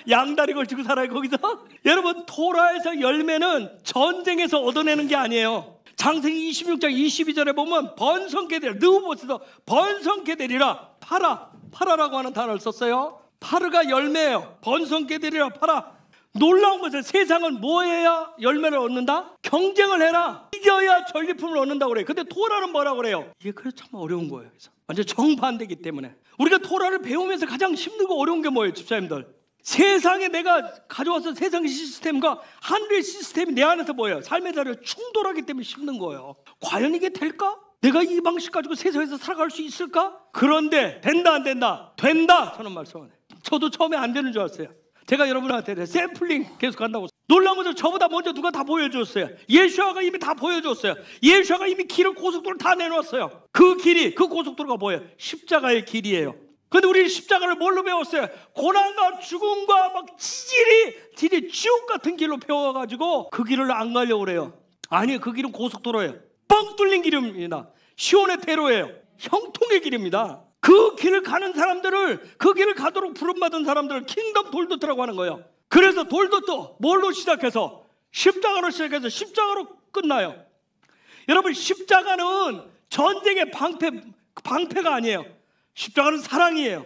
양다리 걸치고 살아요 거기서? 여러분 토라에서 열매는 전쟁에서 얻어내는 게 아니에요. 창세기 26장 22절에 보면 번성케 되리라. 르호봇에서 번성케 되리라. 파라라고 하는 단어를 썼어요. 파르가 열매예요. 번성케 되리라 파라. 놀라운 것은 세상은 뭐 해야 열매를 얻는다? 경쟁을 해라. 이겨야 전리품을 얻는다고 그래요. 근데 토라는 뭐라고 그래요? 이게 그래서 참 어려운 거예요. 그래서 완전 정반대이기 때문에 우리가 토라를 배우면서 가장 힘들고 어려운 게 뭐예요? 집사님들, 세상에 내가 가져와서 세상의 시스템과 하늘의 시스템이 내 안에서 뭐예요? 삶의 자리에 충돌하기 때문에 힘든 거예요. 과연 이게 될까? 내가 이 방식 가지고 세상에서 살아갈 수 있을까? 그런데 된다 안 된다? 된다. 저는 말씀하네요. 저도 처음에 안 되는 줄 알았어요. 제가 여러분한테 샘플링 계속 한다고. 놀라운 것은 저보다 먼저 누가 다 보여줬어요. 예수아가 이미 다 보여줬어요. 예수아가 이미 길을 고속도로를 다 내놓았어요. 그 길이, 그 고속도로가 뭐예요? 십자가의 길이에요. 근데 우리는 십자가를 뭘로 배웠어요? 고난과 죽음과 막 지리 지옥 같은 길로 배워가지고 그 길을 안 가려고 그래요. 아니, 그 길은 고속도로예요. 뻥 뚫린 길입니다. 시온의 대로예요. 형통의 길입니다. 그 길을 가는 사람들을, 그 길을 가도록 부름받은 사람들을 킹덤 돌도트라고 하는 거예요. 그래서 돌도트 뭘로 시작해서? 십자가로 시작해서 십자가로 끝나요. 여러분, 십자가는 전쟁의 방패가 아니에요. 십자가는 사랑이에요.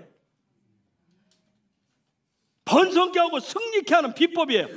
번성케 하고 승리케 하는 비법이에요.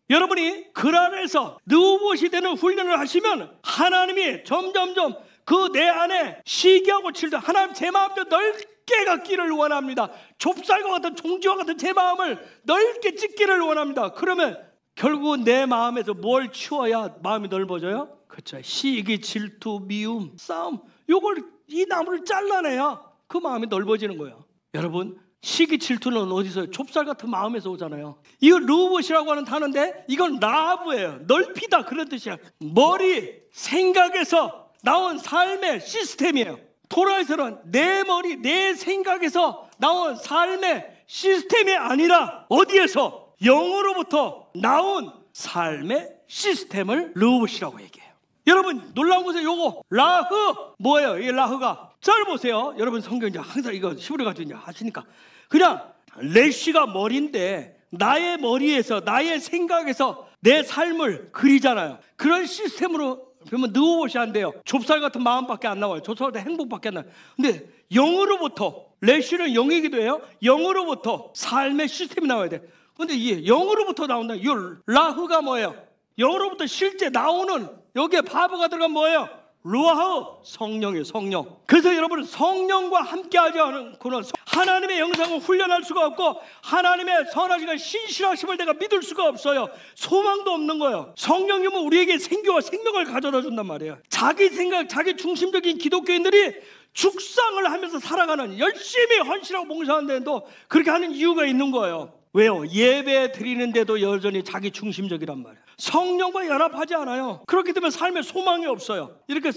여러분이 그 안에서 느봇이 되는 훈련을 하시면 하나님이 점점점 그 내 안에 시기하고 칠도 하나님 제 마음도 넓게 갖기를 원합니다. 좁쌀과 같은 종지와 같은 제 마음을 넓게 찢기를 원합니다. 그러면 결국은 내 마음에서 뭘 치워야 마음이 넓어져요? 그렇죠. 시기, 질투, 미움, 싸움, 요걸 이 나무를 잘라내야 그 마음이 넓어지는 거예요. 여러분, 시기, 질투는 어디서 좁쌀 같은 마음에서 오잖아요. 이거 르봇이라고 하는 단어인데 이건 라브예요. 넓히다 그런 뜻이야. 머리, 생각에서 나온 삶의 시스템이에요. 토라에서는 내 머리, 내 생각에서 나온 삶의 시스템이 아니라 어디에서? 영으로부터 나온 삶의 시스템을 르봇이라고 얘기해요. 여러분 놀라운 것은 요거 라흐 뭐예요? 이 라흐가 잘 보세요. 여러분 성경 이제 항상 이거 히브리 가지고 이제 하시니까 그냥 레시가 머리인데 나의 머리에서 나의 생각에서 내 삶을 그리잖아요. 그런 시스템으로 보면 느봇이 안 돼요. 좁쌀 같은 마음밖에 안 나와요. 좁쌀 같은 행복밖에 안 나와요. 근데 영으로부터 레시는 영이기도 해요. 영으로부터 삶의 시스템이 나와야 돼. 근데 이 영으로부터 나온다. 이 라흐가 뭐예요? 영으로부터 실제 나오는 여기에 바보가 들어간 뭐예요? 루아흐 성령이에요. 성령. 그래서 여러분 성령과 함께하지 않고는 하나님의 영상을 훈련할 수가 없고 하나님의 선하시고 신실하심을 내가 믿을 수가 없어요. 소망도 없는 거예요. 성령님은 우리에게 생기와 생명을 가져다 준단 말이에요. 자기 생각, 자기 중심적인 기독교인들이 죽상을 하면서 살아가는 열심히 헌신하고 봉사하는데도 그렇게 하는 이유가 있는 거예요. 왜요? 예배 드리는데도 여전히 자기 중심적이란 말이에요. 성령과 연합하지 않아요. 그렇기 때문에 삶에 소망이 없어요. 이렇게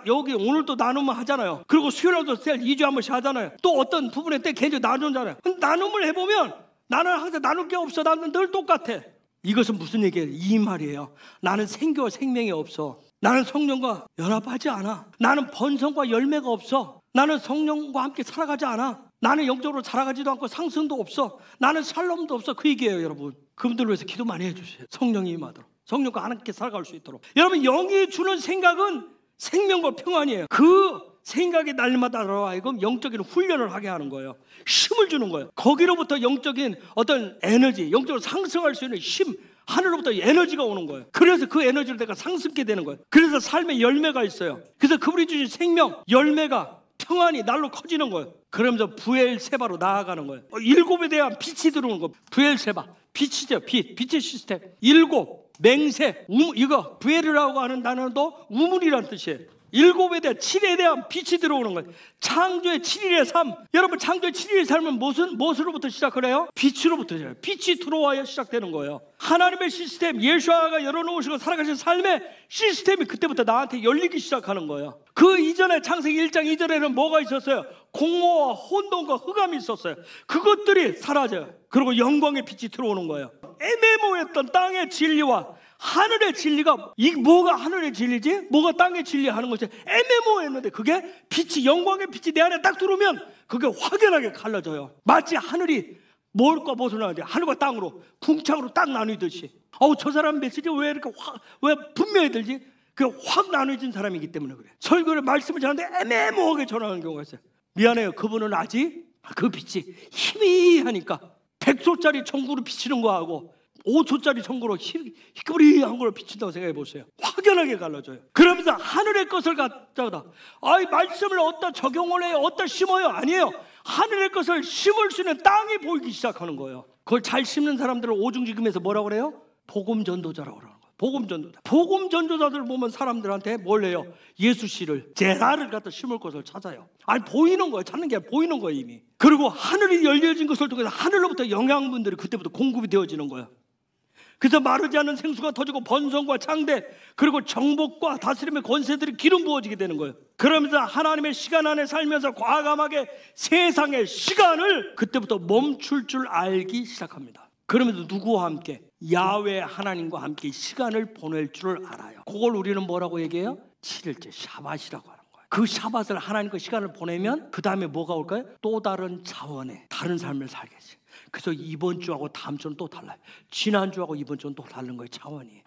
여기 오늘 또 나눔을 하잖아요. 그리고 수요일에도 2주에 한 번씩 하잖아요. 또 어떤 부분에 때 개인적으로 나누잖아요. 나눔을 해보면 나는 항상 나눌 게 없어. 나는 늘 똑같아. 이것은 무슨 얘기예요? 이 말이에요. 나는 생교와 생명이 없어. 나는 성령과 연합하지 않아. 나는 번성과 열매가 없어. 나는 성령과 함께 살아가지 않아. 나는 영적으로 자라가지도 않고 상승도 없어. 나는 샬롬도 없어. 그 얘기예요. 여러분 그분들을 위해서 기도 많이 해주세요. 성령이 임하도록, 성령과 함께 살아갈 수 있도록. 여러분 영이 주는 생각은 생명과 평안이에요. 그 생각이 날마다 하여금 영적인 훈련을 하게 하는 거예요. 힘을 주는 거예요. 거기로부터 영적인 어떤 에너지, 영적으로 상승할 수 있는 힘, 하늘로부터 에너지가 오는 거예요. 그래서 그 에너지를 내가 상승케 되는 거예요. 그래서 삶의 열매가 있어요. 그래서 그분이 주신 생명, 열매가 평안이 날로 커지는 거예요. 그러면서 부엘세바로 나아가는 거예요. 7에 대한 빛이 들어오는 거예요. 부엘세바, 빛이죠. 빛의 시스템. 7, 맹세, 이거 부엘이라고 하는 단어도 우물이라는 뜻이에요. 7에 대한 7에 대한 빛이 들어오는 거예요. 창조의 7일의 삶. 여러분 창조의 7일의 삶은 무엇으로부터 시작을 해요? 빛으로부터 시작해요. 빛이 들어와야 시작되는 거예요. 하나님의 시스템, 예수아가 열어놓으시고 살아가신 삶의 시스템이 그때부터 나한테 열리기 시작하는 거예요. 그 이전에 창세기 1장 이전에는 뭐가 있었어요? 공허와 혼돈과 흑암이 있었어요. 그것들이 사라져요. 그리고 영광의 빛이 들어오는 거예요. 애매모호했던 땅의 진리와 하늘의 진리가, 이 뭐가 하늘의 진리지? 뭐가 땅의 진리 하는 것이 애매모호했는데 그게 빛이, 영광의 빛이 내 안에 딱 들어오면 그게 확연하게 갈라져요. 마치 하늘이 뭘까 벗어나는데 하늘과 땅으로 궁창으로 딱 나뉘듯이. 저 사람 메시지 왜 이렇게 왜 분명히 들지? 그게 확 나눠진 사람이기 때문에 그래. 설교를 말씀을 전하는데 애매모호하게 전하는 경우가 있어요. 미안해요. 그분은 아직 그 빛이 희미하니까 100소짜리 전구로 비치는 거하고 5초짜리 전구로 희끄리한 걸로 비친다고 생각해 보세요. 확연하게 갈라져요. 그러면서 하늘의 것을 갖다가 말씀을 어디다 적용을 해요? 어디다 심어요? 아니에요. 하늘의 것을 심을 수 있는 땅이 보이기 시작하는 거예요. 그걸 잘 심는 사람들을 오중지금에서 뭐라고 그래요? 복음 전도자라고 그러는 거예요. 복음 전도자. 복음 전도자들 보면 사람들한테 뭘 해요? 예수 씨를, 제사를 갖다 심을 것을 찾아요. 보이는 거예요. 찾는 게 아니라 보이는 거예요 이미. 그리고 하늘이 열려진 것을 통해서 하늘로부터 영양분들이 그때부터 공급이 되어지는 거예요. 그래서 마르지 않는 생수가 터지고 번성과 창대, 그리고 정복과 다스림의 권세들이 기름 부어지게 되는 거예요. 그러면서 하나님의 시간 안에 살면서 과감하게 세상의 시간을 그때부터 멈출 줄 알기 시작합니다. 그러면서 누구와 함께? 야훼 하나님과 함께 시간을 보낼 줄을 알아요. 그걸 우리는 뭐라고 얘기해요? 7일째 샤밧이라고 하는 거예요. 그 샤밧을 하나님과 시간을 보내면 그 다음에 뭐가 올까요? 또 다른 차원의 다른 삶을 살겠어요. 그래서 이번 주하고 다음 주는 또 달라요. 지난주하고 이번 주는 또 다른 거예요. 차원이.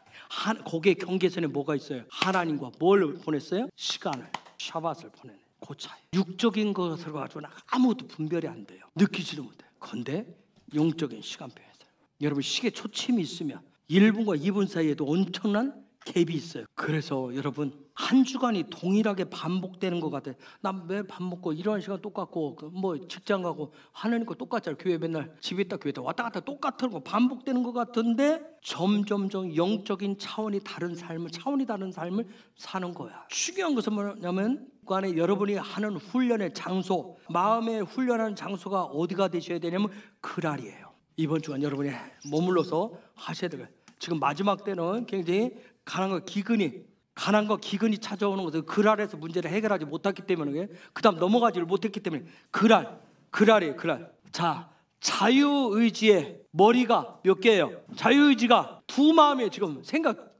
거기에 경계선에 뭐가 있어요? 하나님과 뭘 보냈어요? 시간을, 샤밧을 보내는 그 차이. 육적인 것을 가지고는 아무것도 분별이 안 돼요. 느끼지도 못해요. 그런데 영적인 시간표에서 여러분 시계 초침이 있으면 1분과 2분 사이에도 엄청난 갭이 있어요. 그래서 여러분 한 주간이 동일하게 반복되는 것 같아요. 난 매일 밥 먹고 일어나는 시간 똑같고 뭐 직장 가고 하는 거 똑같잖아요. 교회 맨날 집에 있다 교회 있다 왔다 갔다 똑같은 거 반복되는 것 같은데 점점점 영적인 차원이 다른 삶을 사는 거야. 중요한 것은 뭐냐면 그 안에 여러분이 하는 훈련의 장소, 마음의 훈련하는 장소가 어디가 되셔야 되냐면 그날이에요. 이번 주간 여러분이 머물러서 하셔야 돼요. 지금 마지막 때는 굉장히 가난과 기근이 찾아오는 것은 그날에서 문제를 해결하지 못했기 때문에 그 다음 넘어가지를 못했기 때문에 그날이에요. 자, 자유의지의 머리가 몇 개예요? 자유의지가 두 마음이에요. 지금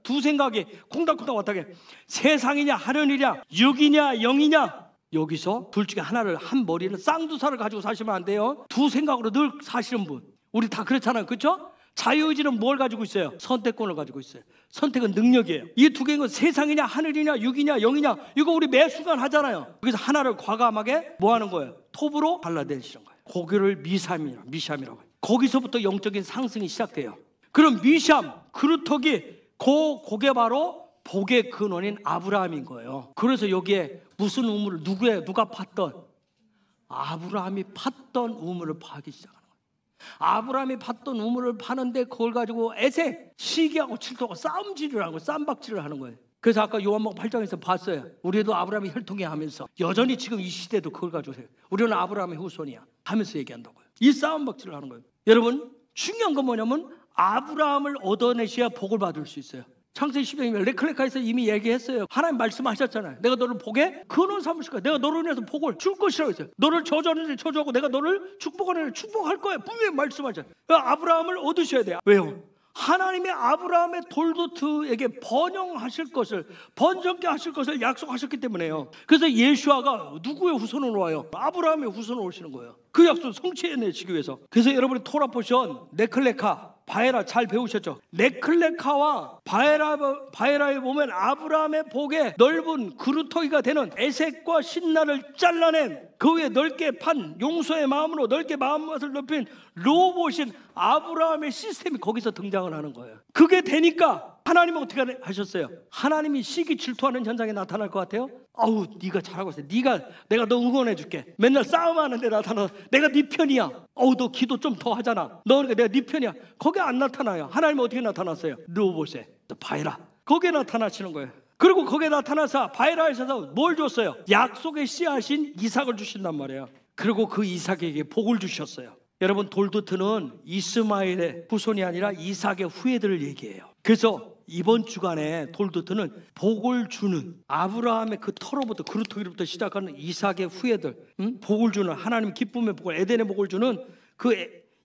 두 생각이 콩닥콩닥 왔다 게 세상이냐 하늘이냐 육이냐 영이냐 여기서 둘 중에 하나를 한 머리를 쌍두살을 가지고 사시면 안 돼요. 두 생각으로 늘 사시는 분 우리 다 그렇잖아요. 그렇죠? 자유의지는 뭘 가지고 있어요? 선택권을 가지고 있어요. 선택은 능력이에요. 이 두 개는 세상이냐 하늘이냐 육이냐 영이냐 이거 우리 매 순간 하잖아요. 그래서 하나를 과감하게 뭐 하는 거예요? 톱으로 발라내시는 거예요. 고기를 미샴이라고 해요. 거기서부터 영적인 상승이 시작돼요. 그럼 미샴, 그루터기 그게 바로 복의 근원인 아브라함인 거예요. 그래서 여기에 무슨 우물을 누가 팠던 아브라함이 팠던 우물을 파기 시작합니다. 아브라함이 팠던 우물을 파는데 그걸 가지고 에세 시기하고 질투하고 싸움질을 하고 쌈박질을 하는 거예요. 그래서 아까 요한복음 8장에서 봤어요. 우리도 아브라함이 혈통이 하면서 여전히 지금 이 시대도 그걸 가지고 해요. 우리는 아브라함의 후손이야 하면서 얘기한다고요. 이 싸움박질을 하는 거예요. 여러분 중요한 건 뭐냐면 아브라함을 얻어내셔야 복을 받을 수 있어요. 창세기 12장에 레클레카에서 이미 얘기했어요. 하나님 말씀하셨잖아요. 내가 너를 복에 근원 삼으실 거야. 내가 너로 인해서 복을 줄 것이라고 했어요. 너를 저주하는 데 저주하고 내가 너를 축복하는 데 축복할 거야. 분명히 말씀하셨어요. 아브라함을 얻으셔야 돼요. 왜요? 하나님의 아브라함의 돌도트에게 번성케 하실 것을 약속하셨기 때문에요. 그래서 예수아가 누구의 후손으로 와요? 아브라함의 후손으로 오시는 거예요. 그 약속 성취해내시기 위해서. 그래서 여러분이 토라 포션, 네클레카, 바에라 잘 배우셨죠? 네클레카와 바에라에 보면 아브라함의 복에 넓은 그루터기가 되는 에색과 신나를 잘라낸 그 위에 넓게 판 용서의 마음으로 넓게 마음맛을 높인 로봇인 아브라함의 시스템이 거기서 등장을 하는 거예요. 그게 되니까 하나님은 어떻게 하셨어요? 하나님이 시기 질투하는 현장에 나타날 것 같아요? 아우 네가 잘하고 있어. 내가 너 응원해 줄게. 맨날 싸움하는데 나타나. 내가 네 편이야. 어우 너 기도 좀 더 하잖아. 너니까 내가 네 편이야. 거기 안 나타나요. 하나님은 어떻게 나타났어요? 로봇에 바에라 거기에 나타나시는 거예요. 그리고 거기에 나타나서 바에라에서 뭘 줬어요? 약속의 씨앗인 이삭을 주신단 말이에요. 그리고 그 이삭에게 복을 주셨어요. 여러분 돌도트는 이스마엘의 후손이 아니라 이삭의 후예들을 얘기해요. 그래서 이번 주간에 돌도트는 복을 주는 아브라함의 그 터로부터 그루터기로부터 시작하는 이삭의 후예들, 복을 주는 하나님 기쁨의 복을 에덴의 복을 주는 그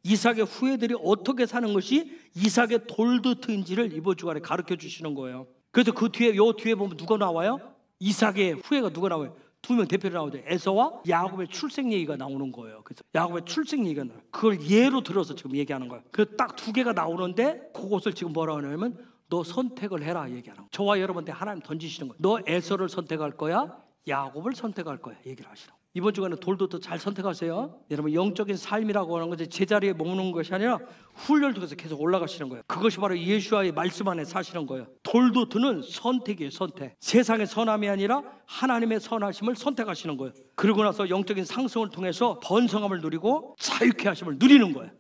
이삭의 후예들이 어떻게 사는 것이 이삭의 돌도트인지를 이번 주간에 가르쳐 주시는 거예요. 그래서 그 뒤에 보면 누가 나와요? 이삭의 후예가 누가 나와요? 두 명 대표로 나오죠. 에서와 야곱의 출생 얘기가 나오는 거예요. 그래서 야곱의 출생 얘기가 나와요. 그걸 예로 들어서 지금 얘기하는 거예요. 그 딱 두 개가 나오는데 그것을 지금 뭐라고 하냐면 너 선택을 해라 얘기하는 거예요. 저와 여러분한테 하나님 던지시는 거예요. 너 에서를 선택할 거야? 야곱을 선택할 거야 얘기를 하시라고. 이번 주간에 돌도트 잘 선택하세요. 여러분 영적인 삶이라고 하는 것은 제자리에 머무는 것이 아니라 훈련을 통해서 계속 올라가시는 거예요. 그것이 바로 예수와의 말씀 안에 사시는 거예요. 돌도트는 선택이에요. 선택. 세상의 선함이 아니라 하나님의 선하심을 선택하시는 거예요. 그러고 나서 영적인 상승을 통해서 번성함을 누리고 자유케 하심을 누리는 거예요.